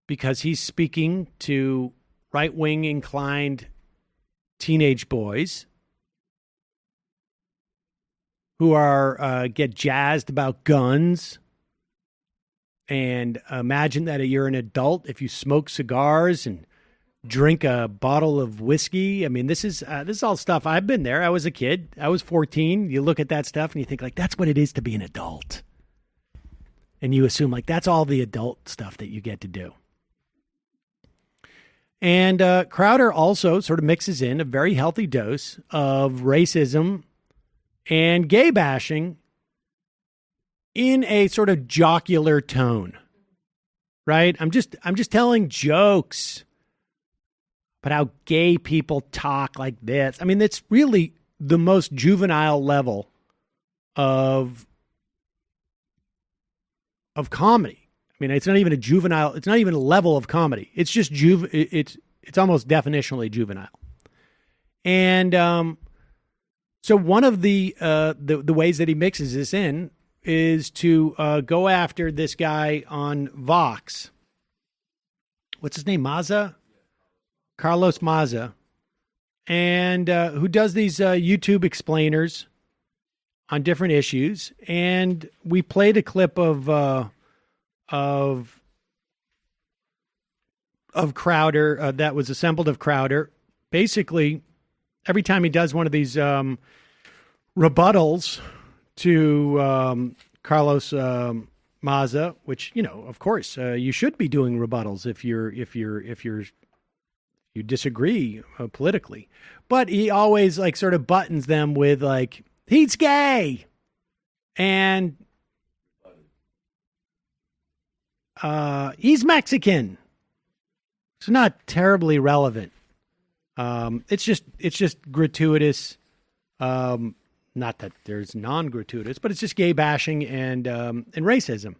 because he's speaking to right-wing inclined teenage boys who are get jazzed about guns and imagine that you're an adult if you smoke cigars and drink a bottle of whiskey. I mean, this is all stuff. I've been there. I was a kid. I was 14. You look at that stuff and you think like, that's what it is to be an adult. And you assume like, that's all the adult stuff that you get to do. And Crowder also sort of mixes in a very healthy dose of racism and gay bashing in a sort of jocular tone, right? I'm just telling jokes about how gay people talk like this. I mean, it's really the most juvenile level of comedy. I mean, it's not even a level of comedy. It's just it's almost definitionally juvenile. And so one of the ways that he mixes this in is to go after this guy on Vox. What's his name? Maza? Carlos Maza. And who does these YouTube explainers on different issues, and we played a clip of Crowder that was assembled of Crowder. Basically, every time he does one of these rebuttals to Carlos Maza, which, you know, of course, you should be doing rebuttals if you disagree politically, but he always like sort of buttons them with like, he's gay and he's Mexican. It's not terribly relevant. It's just gratuitous. Not that there's non-gratuitous, but it's just gay bashing and racism.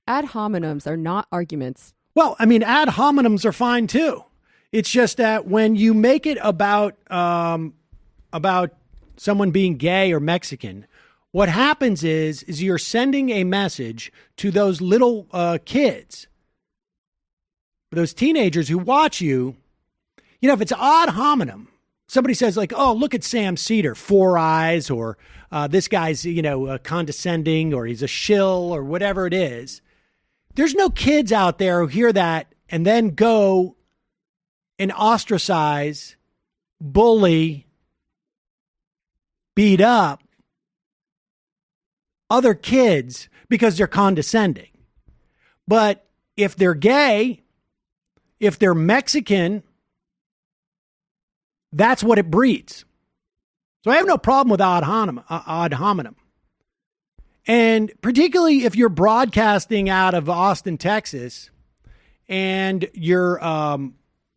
Ad hominems are not arguments. Well, I mean, ad hominems are fine too. It's just that when you make it about someone being gay or Mexican, what happens is you're sending a message to those little kids, those teenagers who watch you. You know, if it's ad hominem, somebody says like, oh, look at Sam Cedar, 4 eyes, or this guy's, you know, condescending, or he's a shill, or whatever it is. There's no kids out there who hear that and then go and ostracize, bully, beat up other kids because they're condescending. But if they're gay, if they're Mexican, that's what it breeds. So I have no problem with ad hominem. And particularly if you're broadcasting out of Austin, Texas, and you're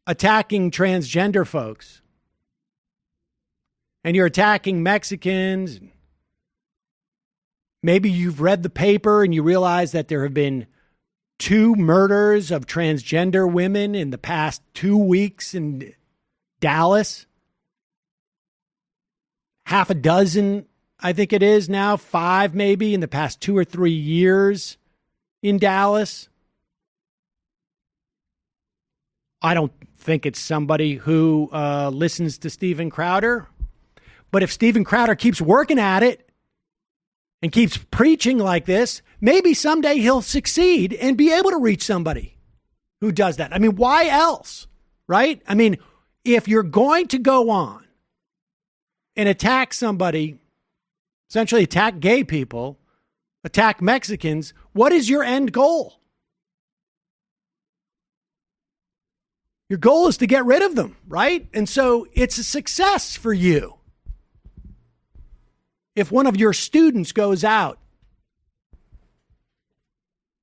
attacking transgender folks, and you're attacking Mexicans. Maybe you've read the paper and you realize that there have been 2 murders of transgender women in the past 2 weeks in Dallas. Half a dozen, I think it is now, 5 maybe in the past 2 or 3 years in Dallas. I don't think it's somebody who listens to Steven Crowder. But if Steven Crowder keeps working at it and keeps preaching like this, maybe someday he'll succeed and be able to reach somebody who does that. I mean, why else, right? I mean, if you're going to go on and attack somebody, essentially attack gay people, attack Mexicans, what is your end goal? Your goal is to get rid of them, right? And so it's a success for you. If one of your students goes out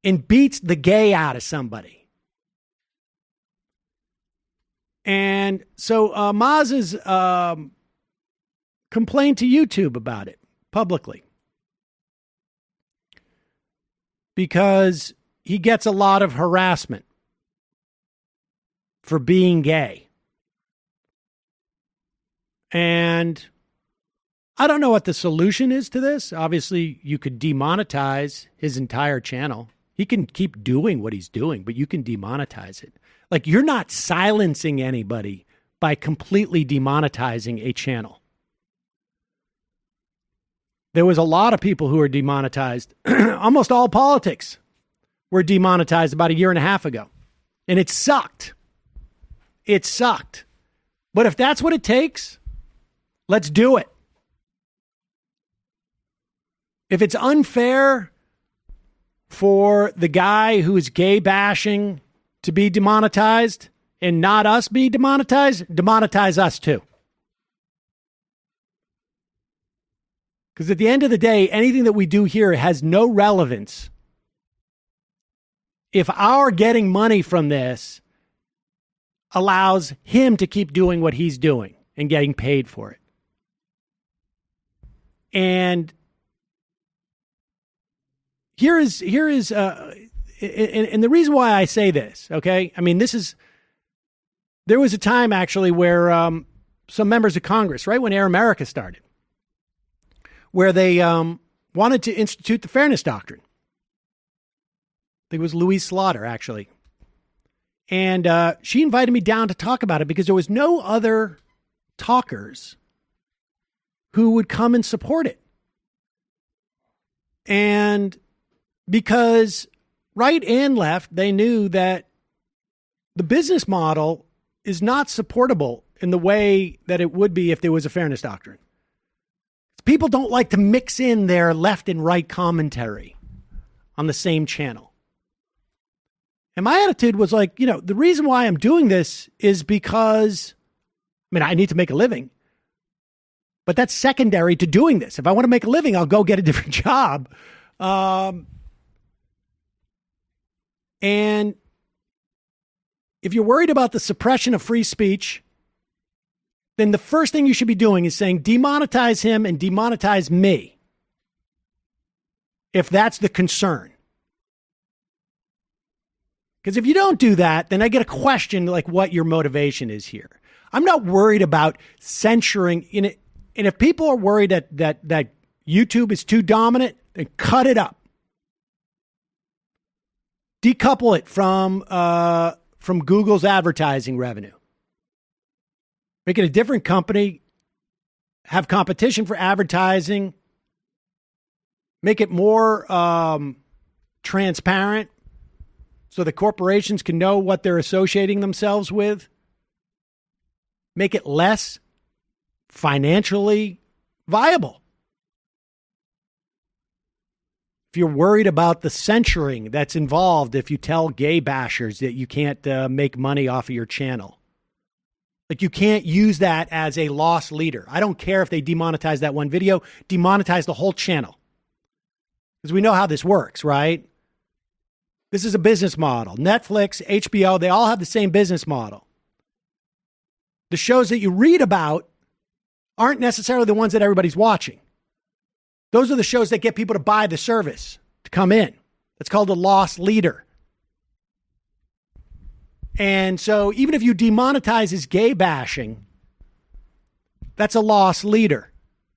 and beats the gay out of somebody. And so Maz's complained to YouTube about it publicly because he gets a lot of harassment for being gay. And I don't know what the solution is to this. Obviously, you could demonetize his entire channel. He can keep doing what he's doing, but you can demonetize it. Like, you're not silencing anybody by completely demonetizing a channel. There was a lot of people who were demonetized. Almost all politics were demonetized about 1.5 years ago. And it sucked. It sucked. But if that's what it takes, let's do it. If it's unfair for the guy who is gay bashing to be demonetized and not us be demonetized, demonetize us too. Because at the end of the day, anything that we do here has no relevance if our getting money from this allows him to keep doing what he's doing and getting paid for it. And here is and the reason why I say this, okay? I mean, there was a time actually where some members of Congress, right when Air America started, where they wanted to institute the Fairness Doctrine. I think it was Louise Slaughter, actually. And she invited me down to talk about it because there was no other talkers who would come and support it. And because right and left, they knew that the business model is not supportable in the way that it would be if there was a fairness doctrine. People don't like to mix in their left and right commentary on the same channel. And my attitude was like, the reason why I'm doing this is because, I need to make a living. But that's secondary to doing this. If I want to make a living, I'll go get a different job. And if you're worried about the suppression of free speech, then the first thing you should be doing is saying demonetize him and demonetize me, if that's the concern. Because if you don't do that, then I get a question like what your motivation is here. I'm not worried about censoring in it. And if people are worried that YouTube is too dominant, then cut it up. Decouple it from Google's advertising revenue. Make it a different company. Have competition for advertising. Make it more transparent so the corporations can know what they're associating themselves with. Make it less financially viable. If you're worried about the censoring that's involved if you tell gay bashers that you can't make money off of your channel. Like you can't use that as a loss leader. I don't care if they demonetize that one video, demonetize the whole channel. Because we know how this works, right? This is a business model. Netflix, HBO, they all have the same business model. The shows that you read about aren't necessarily the ones that everybody's watching. Those are the shows that get people to buy the service, to come in. That's called a loss leader. And so even if you demonetize his gay bashing, that's a loss leader.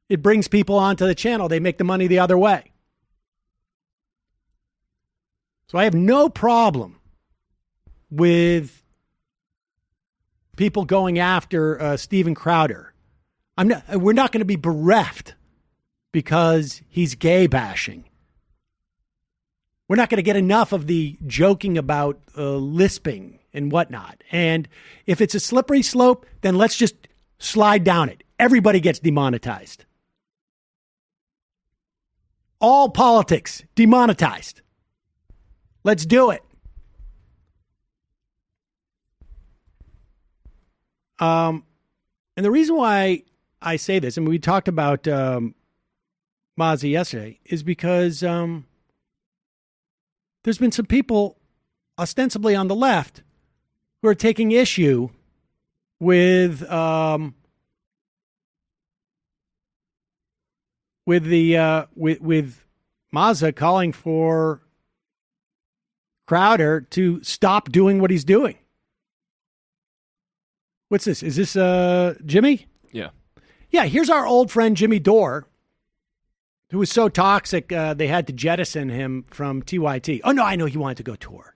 It brings people onto the channel. They make the money the other way. So I have no problem with people going after Steven Crowder. We're not going to be bereft because he's gay bashing. We're not going to get enough of the joking about lisping and whatnot. And if it's a slippery slope, then let's just slide down it. Everybody gets demonetized. All politics demonetized. Let's do it. And the reason why I say this, and we talked about Mozzie yesterday, is because there's been some people ostensibly on the left who are taking issue with Mazza calling for Crowder to stop doing what he's doing. What's this? Is this Jimmy? Yeah. Yeah, here's our old friend Jimmy Dore, who was so toxic they had to jettison him from TYT. Oh, no, I know he wanted to go tour.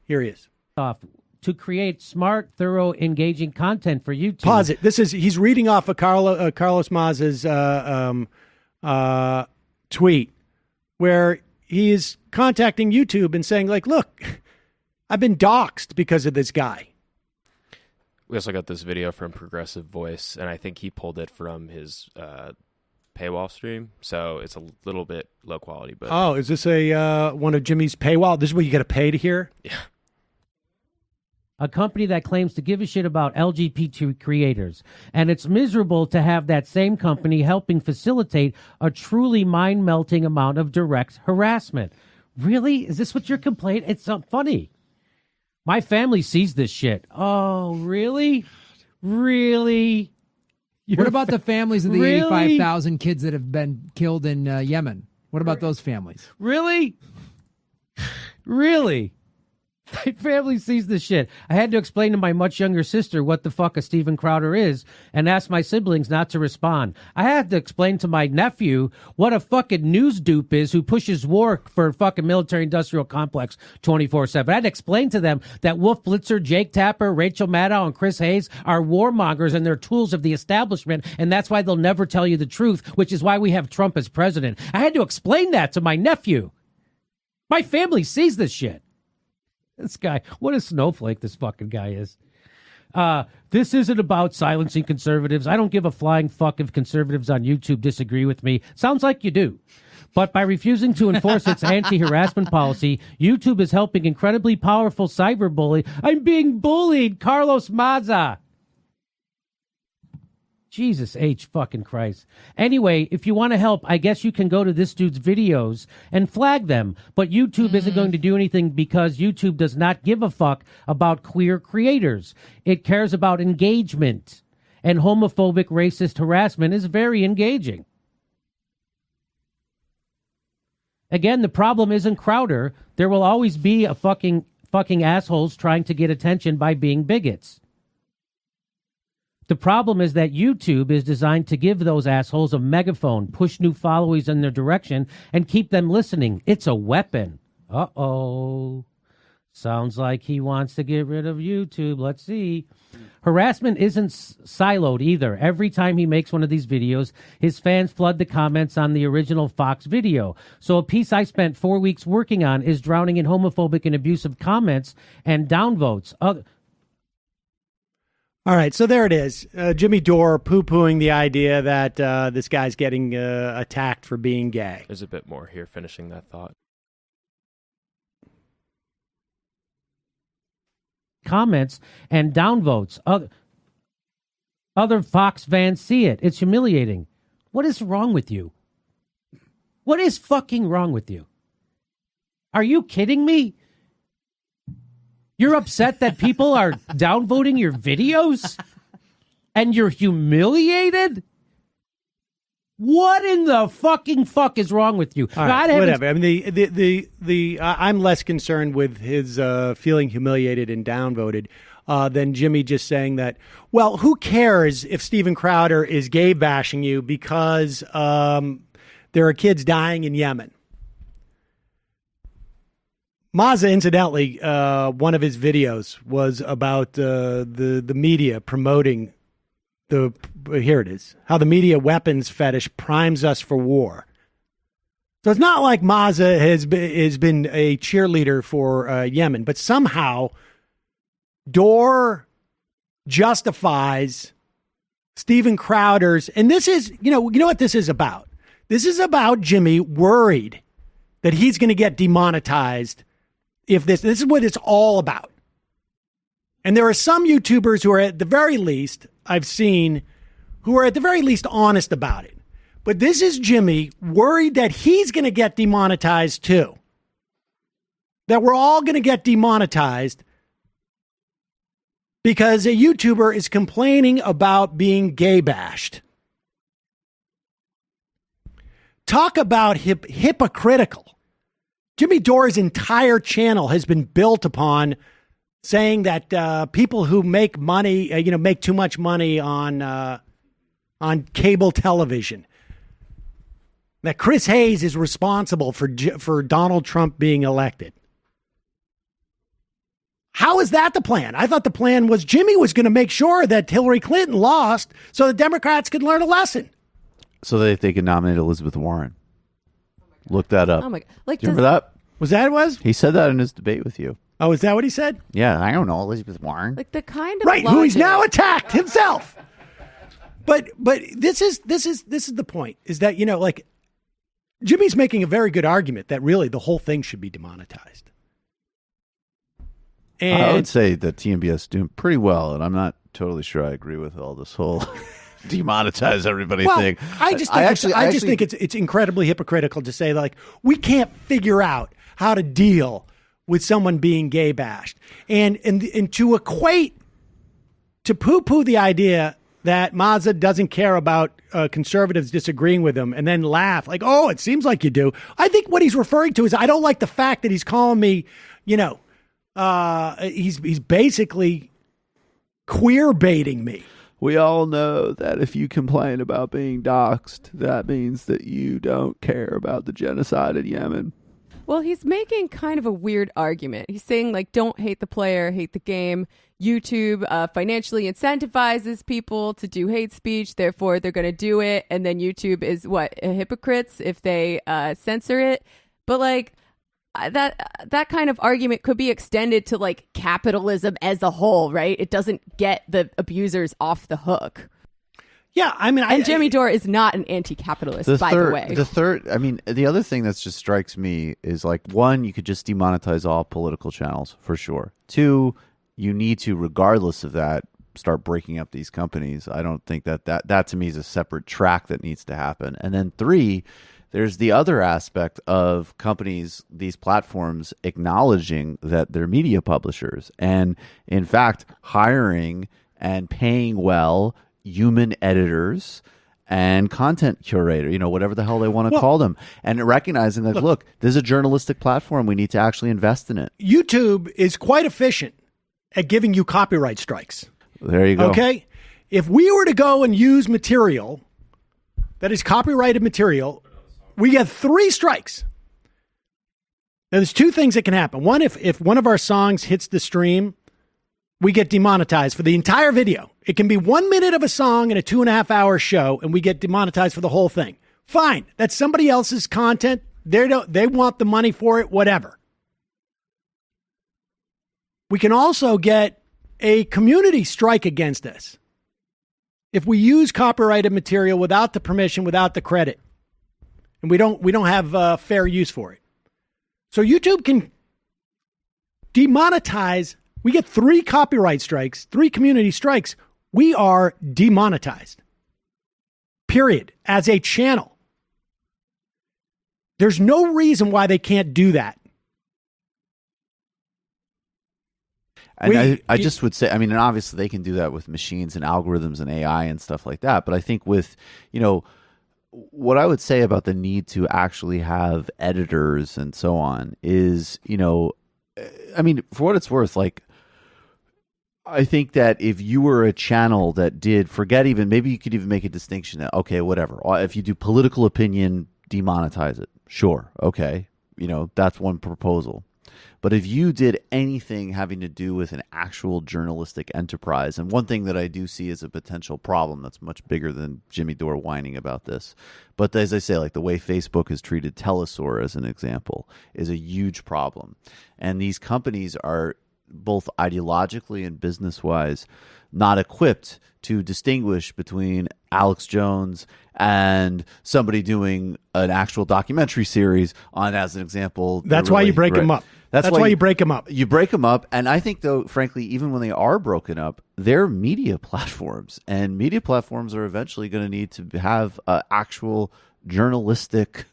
Here he is. To create smart, thorough, engaging content for YouTube. Pause it. He's reading off of Carlos Mazza's tweet where he is contacting YouTube and saying, like, look, I've been doxxed because of this guy. We also got this video from Progressive Voice, and I think he pulled it from his paywall stream, so it's a little bit low quality. But oh, is this one of Jimmy's paywall? This is what you got to pay to hear? Yeah. A company that claims to give a shit about LGBT creators. And it's miserable to have that same company helping facilitate a truly mind-melting amount of direct harassment. Really? Is this what you're complaining? It's funny. My family sees this shit. Oh, really? Really? What about the families of the 85,000 kids that have been killed in Yemen? What about those families? Really? Really? My family sees this shit. I had to explain to my much younger sister what the fuck a Steven Crowder is and ask my siblings not to respond. I had to explain to my nephew what a fucking news dupe is who pushes war for a fucking military-industrial complex 24/7. I had to explain to them that Wolf Blitzer, Jake Tapper, Rachel Maddow, and Chris Hayes are warmongers and they're tools of the establishment, and that's why they'll never tell you the truth, which is why we have Trump as president. I had to explain that to my nephew. My family sees this shit. This guy, what a snowflake this fucking guy is. This isn't about silencing conservatives. I don't give a flying fuck if conservatives on YouTube disagree with me. Sounds like you do. But by refusing to enforce its anti-harassment policy, YouTube is helping incredibly powerful cyberbully. I'm being bullied, Carlos Maza. Jesus H. fucking Christ. Anyway, if you want to help, I guess you can go to this dude's videos and flag them. But YouTube isn't going to do anything because YouTube does not give a fuck about queer creators. It cares about engagement. And homophobic, racist harassment is very engaging. Again, the problem isn't Crowder. There will always be a fucking assholes trying to get attention by being bigots. The problem is that YouTube is designed to give those assholes a megaphone, push new followers in their direction, and keep them listening. It's a weapon. Uh-oh. Sounds like he wants to get rid of YouTube. Let's see. Harassment isn't siloed either. Every time he makes one of these videos, his fans flood the comments on the original Fox video. So a piece I spent 4 weeks working on is drowning in homophobic and abusive comments and downvotes. All right, so there it is. Jimmy Dore poo-pooing the idea that this guy's getting attacked for being gay. There's a bit more here, finishing that thought. Comments and downvotes. Other Fox fans see it. It's humiliating. What is wrong with you? What is fucking wrong with you? Are you kidding me? You're upset that people are downvoting your videos? And you're humiliated? What in the fucking fuck is wrong with you? All right, whatever. I mean, I'm less concerned with his feeling humiliated and downvoted than Jimmy just saying that, well, who cares if Steven Crowder is gay bashing you because there are kids dying in Yemen? Maza, incidentally, one of his videos was about the media promoting here it is, how the media weapons fetish primes us for war. So it's not like Maza has been a cheerleader for Yemen, but somehow Dore justifies Steven Crowder's, and this is, you know what this is about? This is about Jimmy worried that he's going to get demonetized if this is what it's all about. And there are some YouTubers who are at the very least, I've seen, who are at the very least honest about it. But this is Jimmy worried that he's going to get demonetized too. That we're all going to get demonetized because a YouTuber is complaining about being gay bashed. Talk about hypocritical. Jimmy Dore's entire channel has been built upon saying that people who make money, make too much money on cable television, that Chris Hayes is responsible for Donald Trump being elected. How is that the plan? I thought the plan was Jimmy was going to make sure that Hillary Clinton lost so the Democrats could learn a lesson. So that they could nominate Elizabeth Warren. Look that up. Oh my! Like, do you remember that? Was that it? Was he said that in his debate with you? Oh, is that what he said? Yeah, I don't know, Elizabeth Warren. Like the kind of right, who he's now attacked himself. But this is the point, is that, like, Jimmy's making a very good argument that really the whole thing should be demonetized. And I would say that TMBS is doing pretty well, and I'm not totally sure I agree with all this whole demonetize everybody thing. I just think it's incredibly hypocritical to say, like, we can't figure out how to deal with someone being gay bashed, and to poo-poo the idea that Maza doesn't care about conservatives disagreeing with him and then laugh like, oh, it seems like you do. I think what he's referring to is I don't like the fact that he's calling me, He's basically queer baiting me. We all know that if you complain about being doxxed, that means that you don't care about the genocide in Yemen. Well, he's making kind of a weird argument. He's saying, like, don't hate the player, hate the game. YouTube financially incentivizes people to do hate speech, therefore they're going to do it. And then YouTube is, hypocrites if they censor it. But, like, that kind of argument could be extended to, like, capitalism as a whole, right? It doesn't get the abusers off the hook. Yeah, I mean, and Jimmy Dore is not an anti-capitalist, the way. The other thing that just strikes me is, like, one, you could just demonetize all political channels for sure. Two, you need to, regardless of that, start breaking up these companies. I don't think that to me is a separate track that needs to happen. And then three, there's the other aspect of companies, these platforms acknowledging that they're media publishers and, in fact, hiring and paying well human editors and content curator, whatever the hell they want to call them, and recognizing that, look, this is a journalistic platform. We need to actually invest in it. YouTube is quite efficient at giving you copyright strikes. There you go. Okay? If we were to go and use material that is copyrighted material, we get 3 strikes. Now, there's 2 things that can happen. One, if one of our songs hits the stream, we get demonetized for the entire video. It can be 1 minute of a song in a 2.5-hour show, and we get demonetized for the whole thing. Fine. That's somebody else's content. They want the money for it, whatever. We can also get a community strike against us if we use copyrighted material without the permission, without the credit, and we don't have fair use for it. So YouTube can demonetize. We get 3 copyright strikes, 3 community strikes. We are demonetized. Period. As a channel. There's no reason why they can't do that. And I just would say, and obviously they can do that with machines and algorithms and AI and stuff like that. But I think with, what I would say about the need to actually have editors and so on is, for what it's worth, like, I think that if you were a channel that did, maybe you could even make a distinction that, okay, whatever. If you do political opinion, demonetize it. Sure. Okay. That's one proposal. But if you did anything having to do with an actual journalistic enterprise, and one thing that I do see as a potential problem that's much bigger than Jimmy Dore whining about this, but as I say, like the way Facebook has treated Telesaur as an example is a huge problem. And these companies are both ideologically and business-wise not equipped to distinguish between Alex Jones and somebody doing an actual documentary series on, as an example. That's why you break them up. That's why you break them up. You break them up. And I think, though, frankly, even when they are broken up, they're media platforms. And media platforms are eventually going to need to have actual journalistic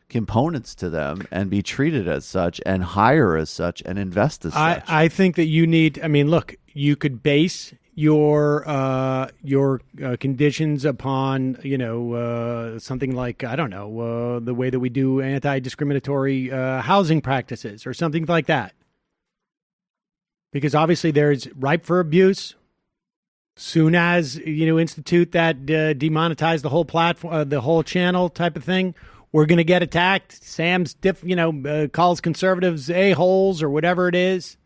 components to them and be treated as such and hire as such and invest as such. I think that you need, look, you could base your conditions upon, something like, I don't know, the way that we do anti-discriminatory housing practices or something like that. Because obviously there's ripe for abuse. Soon as, institute that demonetize the whole platform, the whole channel type of thing, we're going to get attacked. Sam's, calls conservatives a-holes or whatever it is.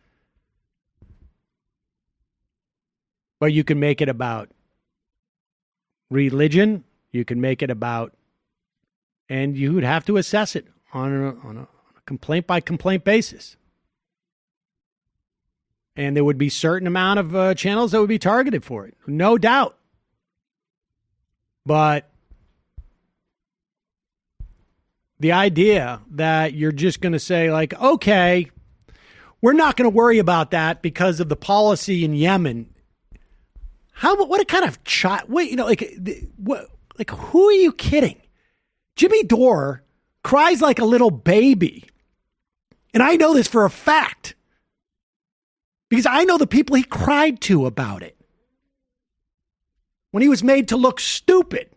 But you can make it about religion. You can make it about, and you would have to assess it on a complaint by complaint basis. And there would be certain amount of channels that would be targeted for it, no doubt. But the idea that you're just going to say, like, okay, we're not going to worry about that because of the policy in Yemen. What kind of child? Wait, who are you kidding? Jimmy Dore cries like a little baby. And I know this for a fact because I know the people he cried to about it when he was made to look stupid.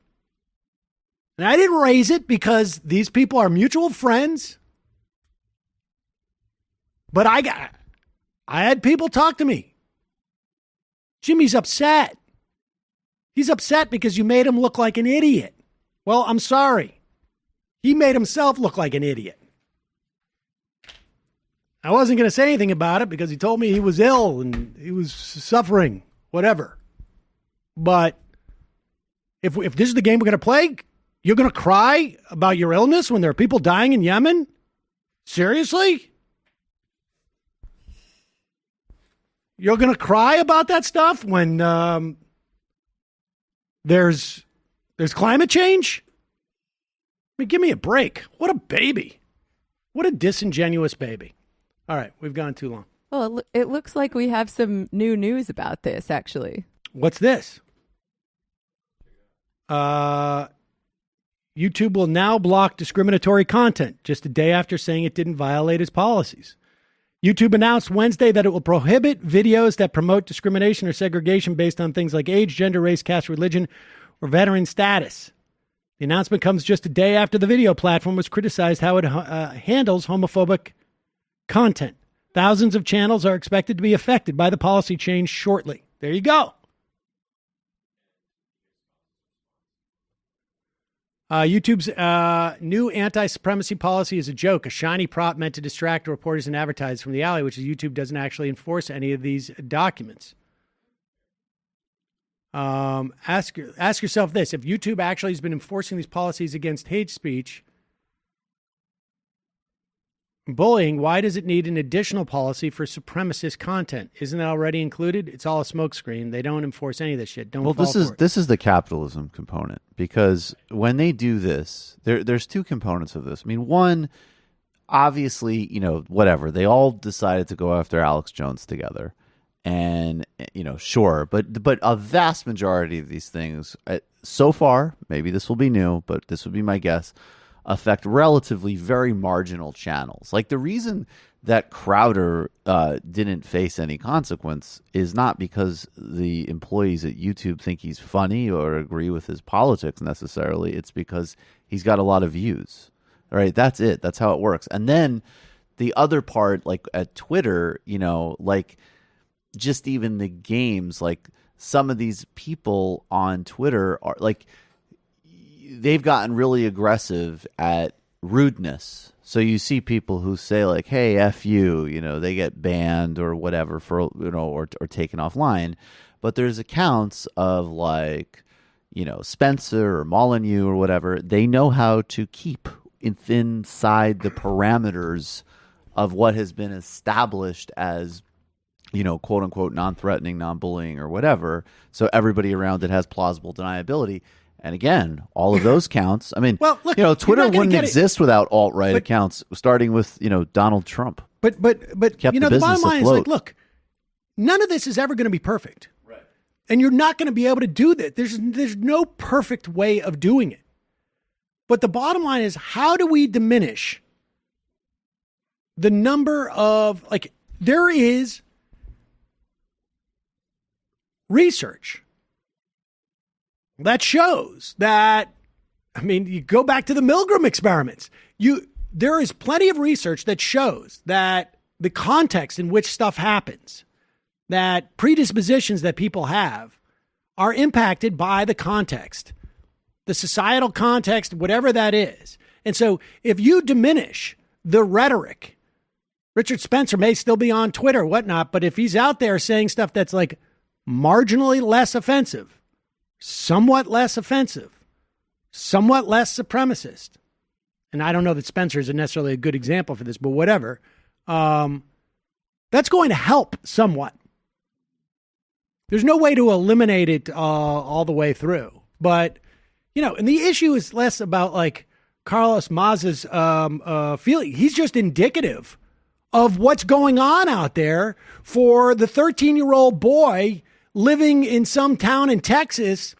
And I didn't raise it because these people are mutual friends. But I had people talk to me. Jimmy's upset. He's upset because you made him look like an idiot. Well, I'm sorry. He made himself look like an idiot. I wasn't going to say anything about it because he told me he was ill and he was suffering, whatever. But if this is the game we're going to play, you're going to cry about your illness when there are people dying in Yemen? Seriously? You're going to cry about that stuff when there's climate change? I mean, give me a break. What a baby. What a disingenuous baby. All right, we've gone too long. Well, it looks like we have some new news about this, actually. What's this? YouTube will now block discriminatory content just a day after saying it didn't violate its policies. YouTube announced Wednesday that it will prohibit videos that promote discrimination or segregation based on things like age, gender, race, caste, religion, or veteran status. The announcement comes just a day after the video platform was criticized how it handles homophobic content. Thousands of channels are expected to be affected by the policy change shortly. There you go. YouTube's new anti-supremacy policy is a joke, a shiny prop meant to distract reporters and advertisers from the alley, which is YouTube doesn't actually enforce any of these documents. Ask yourself this: if YouTube actually has been enforcing these policies against hate speech, bullying, why does it need an additional policy for supremacist content? Isn't that already included? It's all a smokescreen. They don't enforce any of this shit. This is the capitalism component, because when they do this, there's two components of this. I mean, one, obviously, whatever, they all decided to go after Alex Jones together, and sure, but a vast majority of these things so far, maybe this will be new, but this would be my guess, affect relatively very marginal channels. Like, the reason that Crowder didn't face any consequence is not because the employees at YouTube think he's funny or agree with his politics necessarily. It's because he's got a lot of views. All right, that's it. That's how it works. And then the other part, like at Twitter, like just even the games, like some of these people on Twitter are like, they've gotten really aggressive at rudeness. So you see people who say like, "Hey, F you," they get banned or whatever for, or taken offline. But there's accounts of like, Spencer or Molyneux or whatever. They know how to keep inside the parameters of what has been established as, quote unquote, non-threatening, non-bullying or whatever. So everybody around it has plausible deniability. And again, all of those counts. I mean, well, look, Twitter wouldn't exist without alt-right accounts, starting with Donald Trump. But the bottom line is like, look, none of this is ever going to be perfect, right? And you're not going to be able to do that. There's no perfect way of doing it. But the bottom line is, how do we diminish the number of there is research that shows that, you go back to the Milgram experiments. There is plenty of research that shows that the context in which stuff happens, that predispositions that people have are impacted by the context, the societal context, whatever that is. And so if you diminish the rhetoric, Richard Spencer may still be on Twitter, whatnot, but if he's out there saying stuff that's like marginally less offensive, somewhat less offensive, somewhat less supremacist, and I don't know that Spencer is necessarily a good example for this, but whatever, that's going to help somewhat. There's no way to eliminate it all the way through. But, and the issue is less about like Carlos Maz's feeling. He's just indicative of what's going on out there for the 13-year-old boy living in some town in Texas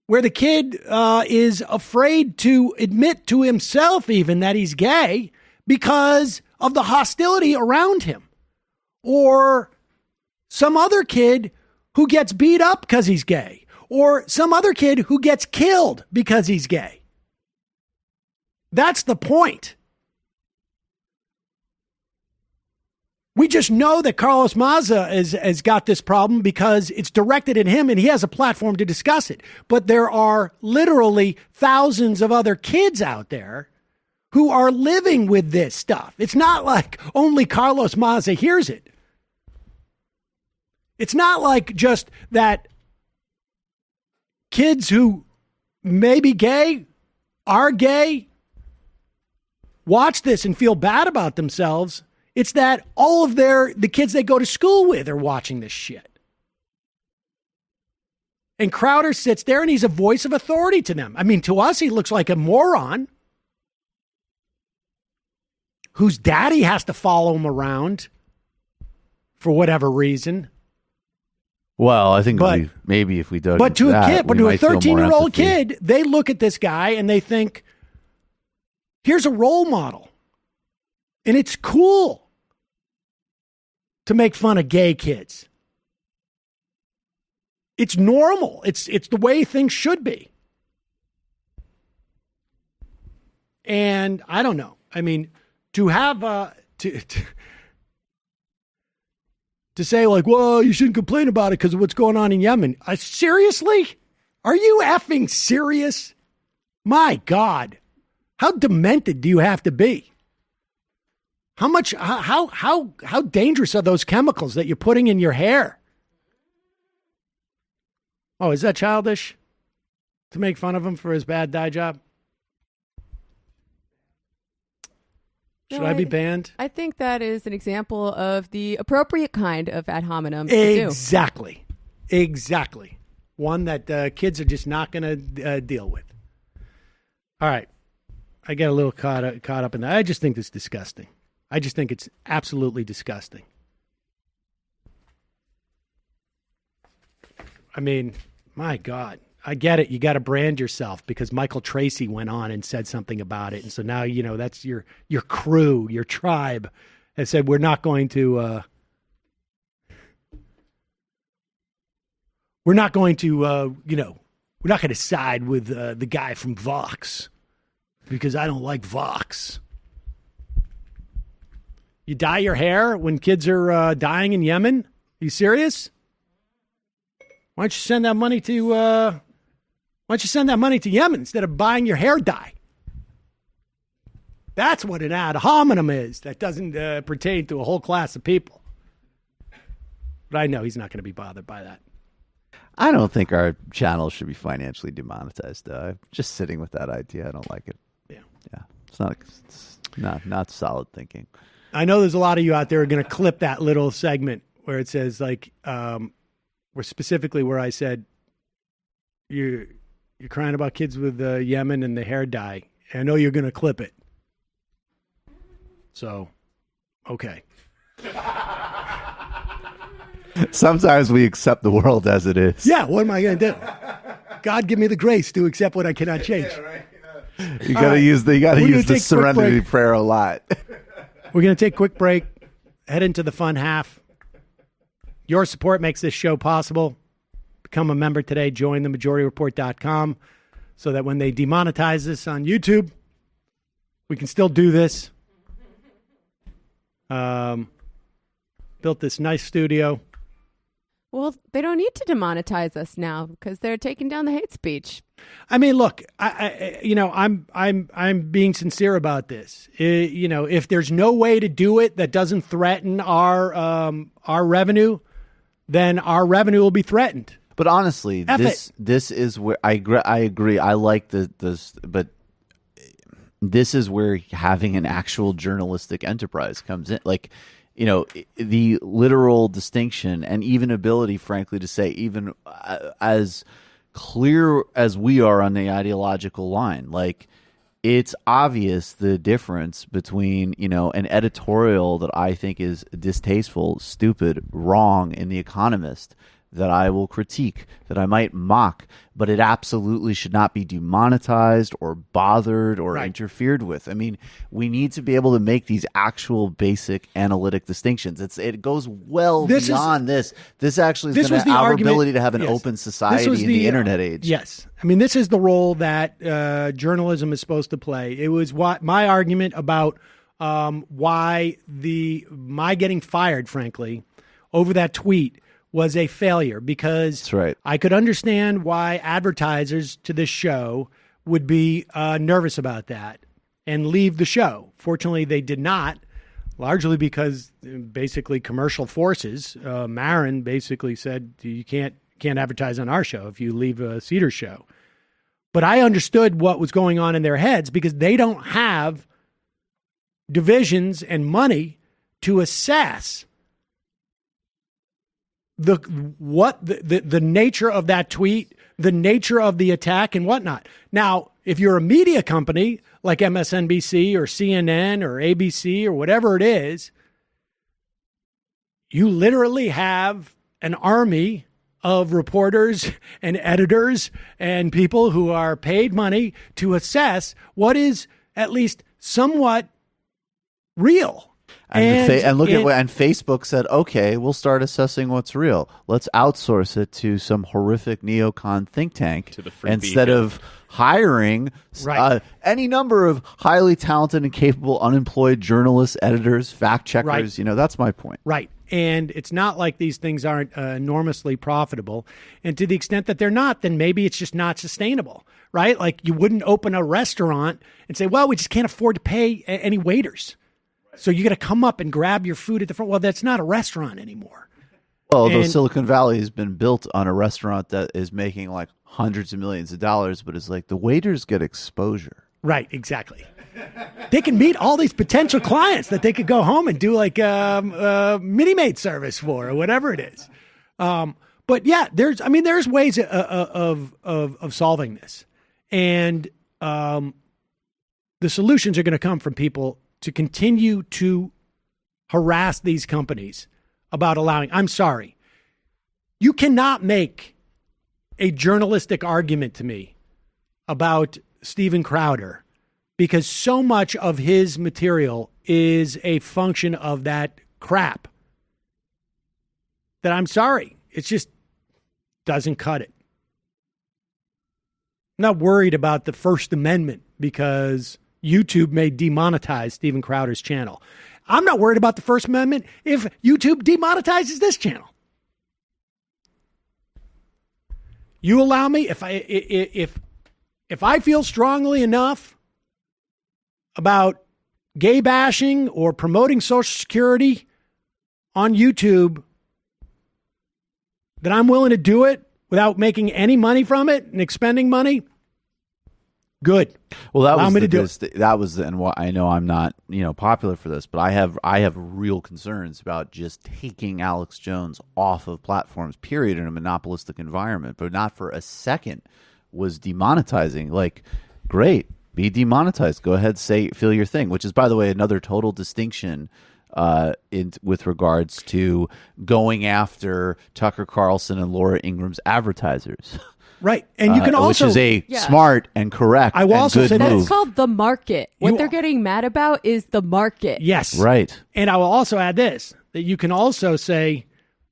where the kid is afraid to admit to himself even that he's gay because of the hostility around him. Or some other kid who gets beat up because he's gay. Or some other kid who gets killed because he's gay. That's the point. We just know that Carlos Maza has got this problem because it's directed at him and he has a platform to discuss it. But there are literally thousands of other kids out there who are living with this stuff. It's not like only Carlos Maza hears it. It's not like just that kids who may be gay, are gay, watch this and feel bad about themselves. It's that all of the kids they go to school with are watching this shit. And Crowder sits there and he's a voice of authority to them. I mean, to us, he looks like a moron whose daddy has to follow him around for whatever reason. Well, I think maybe if we dug But to into a that, kid, but we to a might feel more 13-year-old empathy. kid, they look at this guy and they think, here's a role model. And it's cool to make fun of gay kids. It's normal. It's the way things should be. And I don't know. I mean, to have to say like, well, you shouldn't complain about it because of what's going on in Yemen. Seriously? Are you effing serious? My God. How demented do you have to be? How dangerous are those chemicals that you're putting in your hair? Oh, is that childish? To make fun of him for his bad dye job? Should I be banned? I think that is an example of the appropriate kind of ad hominem to do. Exactly. One that kids are just not going to deal with. All right. I get a little caught up in that. I just think it's disgusting. I just think it's absolutely disgusting. I mean, my God. I get it. You got to brand yourself because Michael Tracy went on and said something about it. And so now, you know, that's your crew, your tribe has said, we're not going to, we're not going to side with the guy from Vox because I don't like Vox. You dye your hair when kids are dying in Yemen? Are you serious? Why don't you send that money to Yemen instead of buying your hair dye? That's what an ad hominem is. That doesn't pertain to a whole class of people. But I know he's not going to be bothered by that. I don't think our channel should be financially demonetized. I'm just sitting with that idea. I don't like it. Yeah. It's not solid thinking. I know there's a lot of you out there who are going to clip that little segment where it says like, where specifically where I said, you're crying about kids with Yemen and the hair dye. I know you're going to clip it. So, okay. Sometimes we accept the world as it is. Yeah, what am I going to do? God give me the grace to accept what I cannot change. Yeah, right. You got to use the serenity prayer a lot. We're going to take a quick break, head into the fun half. Your support makes this show possible. Become a member today. Join themajorityreport.com so that when they demonetize this on YouTube, we can still do this. Built this nice studio. Well, they don't need to demonetize us now because they're taking down the hate speech. I mean, look, I'm being sincere about this. If there's no way to do it that doesn't threaten our revenue, then our revenue will be threatened. But honestly, this is where I agree. I like this, but this is where having an actual journalistic enterprise comes in. Like, the literal distinction and even ability, frankly, to say even as clear as we are on the ideological line, like it's obvious the difference between, an editorial that I think is distasteful, stupid, wrong in The Economist that I will critique, that I might mock, but it absolutely should not be demonetized or bothered or interfered with. I mean, we need to be able to make these actual basic analytic distinctions. It goes beyond this. This actually is our ability to have an open society in the internet age. Yes. I mean, this is the role that journalism is supposed to play. It was what my argument about why my getting fired, frankly, over that tweet was a failure, because That's right. I could understand why advertisers to this show would be nervous about that and leave the show. Fortunately, they did not, largely because basically commercial forces, Marin basically said, you can't advertise on our show if you leave a Cedar show. But I understood what was going on in their heads, because they don't have divisions and money to assess the nature of that tweet, the nature of the attack, and whatnot. Now, if you're a media company like MSNBC or CNN or ABC or whatever it is, you literally have an army of reporters and editors and people who are paid money to assess what is at least somewhat real. And Facebook said, okay, we'll start assessing what's real. Let's outsource it to some horrific neocon think tank instead of hiring any number of highly talented and capable unemployed journalists, editors, fact checkers. Right. You know, that's my point. Right. And it's not like these things aren't enormously profitable. And to the extent that they're not, then maybe it's just not sustainable, right? Like you wouldn't open a restaurant and say, well, we just can't afford to pay any waiters. So you got to come up and grab your food at the front. Well, that's not a restaurant anymore. Well, though Silicon Valley has been built on a restaurant that is making like hundreds of millions of dollars, but it's like the waiters get exposure. Right, exactly. They can meet all these potential clients that they could go home and do like mini-mate service for or whatever it is. But yeah, there's ways of solving this. And the solutions are going to come from people to continue to harass these companies about allowing. I'm sorry. You cannot make a journalistic argument to me about Steven Crowder, because so much of his material is a function of that crap that I'm sorry. It just doesn't cut it. I'm not worried about the First Amendment because YouTube may demonetize Steven Crowder's channel. I'm not worried about the First Amendment if YouTube demonetizes this channel. You allow me, if I feel strongly enough about gay bashing or promoting Social Security on YouTube, that I'm willing to do it without making any money from it and expending money, good. Well, and I know I'm not, popular for this, but I have real concerns about just taking Alex Jones off of platforms, period, in a monopolistic environment, but not for a second was demonetizing. Like, great, be demonetized. Go ahead, feel your thing, which is, by the way, another total distinction with regards to going after Tucker Carlson and Laura Ingram's advertisers. Right. And you can also, which is a smart and correct I will and also good say move. That's called the market. What they're getting mad about is the market. Yes. Right. And I will also add this, that you can also say,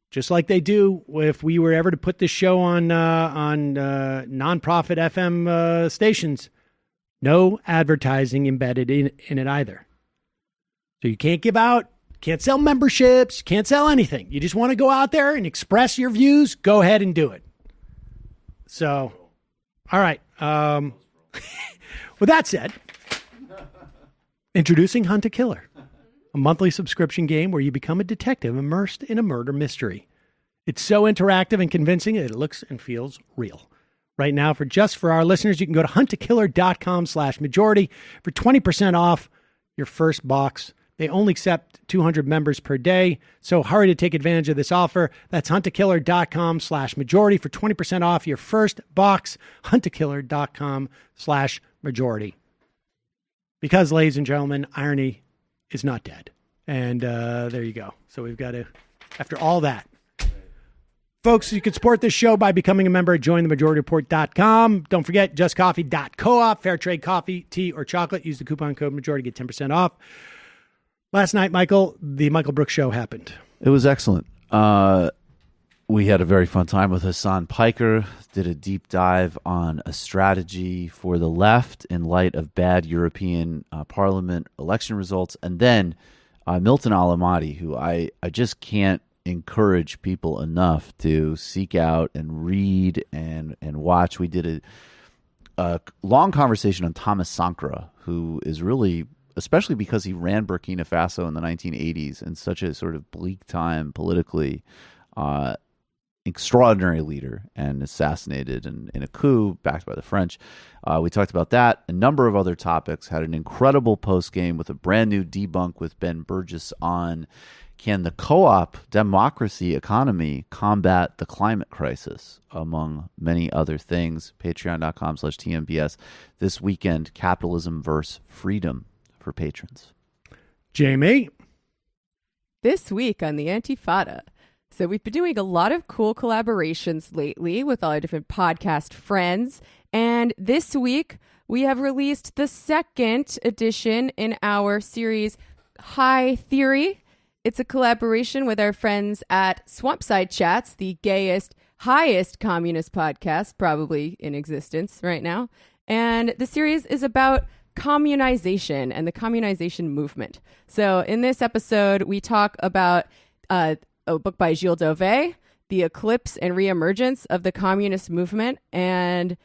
just like they do if we were ever to put this show on nonprofit FM stations, no advertising embedded in it either. So you can't give out, can't sell memberships, can't sell anything. You just want to go out there and express your views, go ahead and do it. So, all right. With that said, introducing Hunt a Killer, a monthly subscription game where you become a detective immersed in a murder mystery. It's so interactive and convincing that it looks and feels real. Right now, for our listeners, you can go to huntakiller.com/majority for 20% off your first box. They only accept 200 members per day, so hurry to take advantage of this offer. That's huntakiller.com/majority for 20% off your first box. huntakiller.com/majority. Because, ladies and gentlemen, irony is not dead. And there you go. So we've got to, after all that. Folks, you can support this show by becoming a member at jointhemajority.com. Don't forget, justcoffee.coop. Fair trade coffee, tea, or chocolate. Use the coupon code majority, get 10% off. Last night, Michael, the Michael Brooks show happened. It was excellent. We had a very fun time with Hassan Piker, did a deep dive on a strategy for the left in light of bad European Parliament election results. And then Milton Alamati, who I just can't encourage people enough to seek out and read and watch. We did a long conversation on Thomas Sankara, who is really, especially because he ran Burkina Faso in the 1980s in such a sort of bleak time politically, extraordinary leader and assassinated in a coup backed by the French. We talked about that, a number of other topics, had an incredible post game with a brand new debunk with Ben Burgess on can the co-op democracy economy combat the climate crisis, among many other things. Patreon.com/TMBS. This weekend, capitalism versus freedom for patrons. Jamie? This week on the Antifada. So we've been doing a lot of cool collaborations lately with all our different podcast friends. And this week, we have released the second edition in our series, High Theory. It's a collaboration with our friends at Swampside Chats, the gayest, highest communist podcast probably in existence right now. And the series is about communization and the communization movement. So in this episode, we talk about a book by Gilles Dauvé, The Eclipse and Reemergence of the Communist Movement. And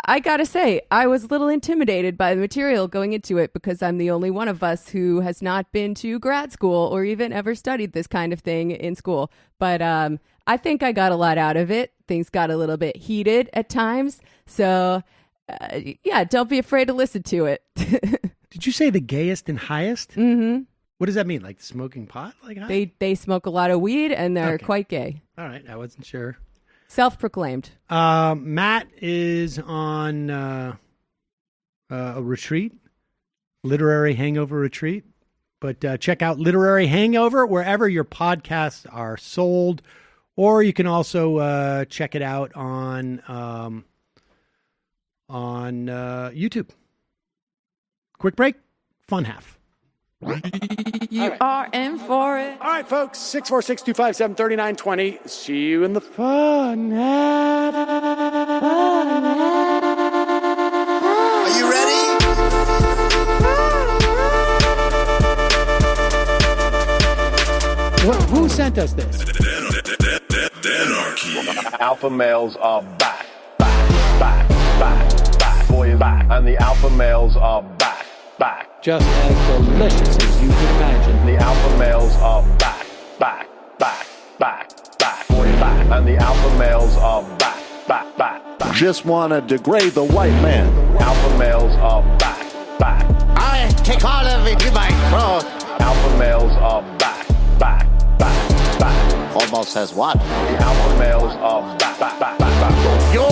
I gotta say, I was a little intimidated by the material going into it because I'm the only one of us who has not been to grad school or even ever studied this kind of thing in school. But I think I got a lot out of it. Things got a little bit heated at times. So, yeah, don't be afraid to listen to it. Did you say the gayest and highest? Mm-hmm. What does that mean? Like smoking pot? Like high? They smoke a lot of weed and they're quite gay. All right, I wasn't sure. Self-proclaimed. Matt is on a retreat, literary hangover retreat. But check out Literary Hangover wherever your podcasts are sold, or you can also check it out on YouTube. Quick break. Fun half. You are in for it. All right, folks, 646-257-3920. See you in the fun half. Are you ready? Who sent us this? Anarchy. Alpha males are back. Boy is back. And the alpha males are back. Just as delicious as you can imagine. The alpha males are back. Boy is back. And the alpha males are back. Just want to degrade the white man. Alpha males are back. I take all of it in my throat. Alpha males are back. Almost as what? The alpha males are back. You're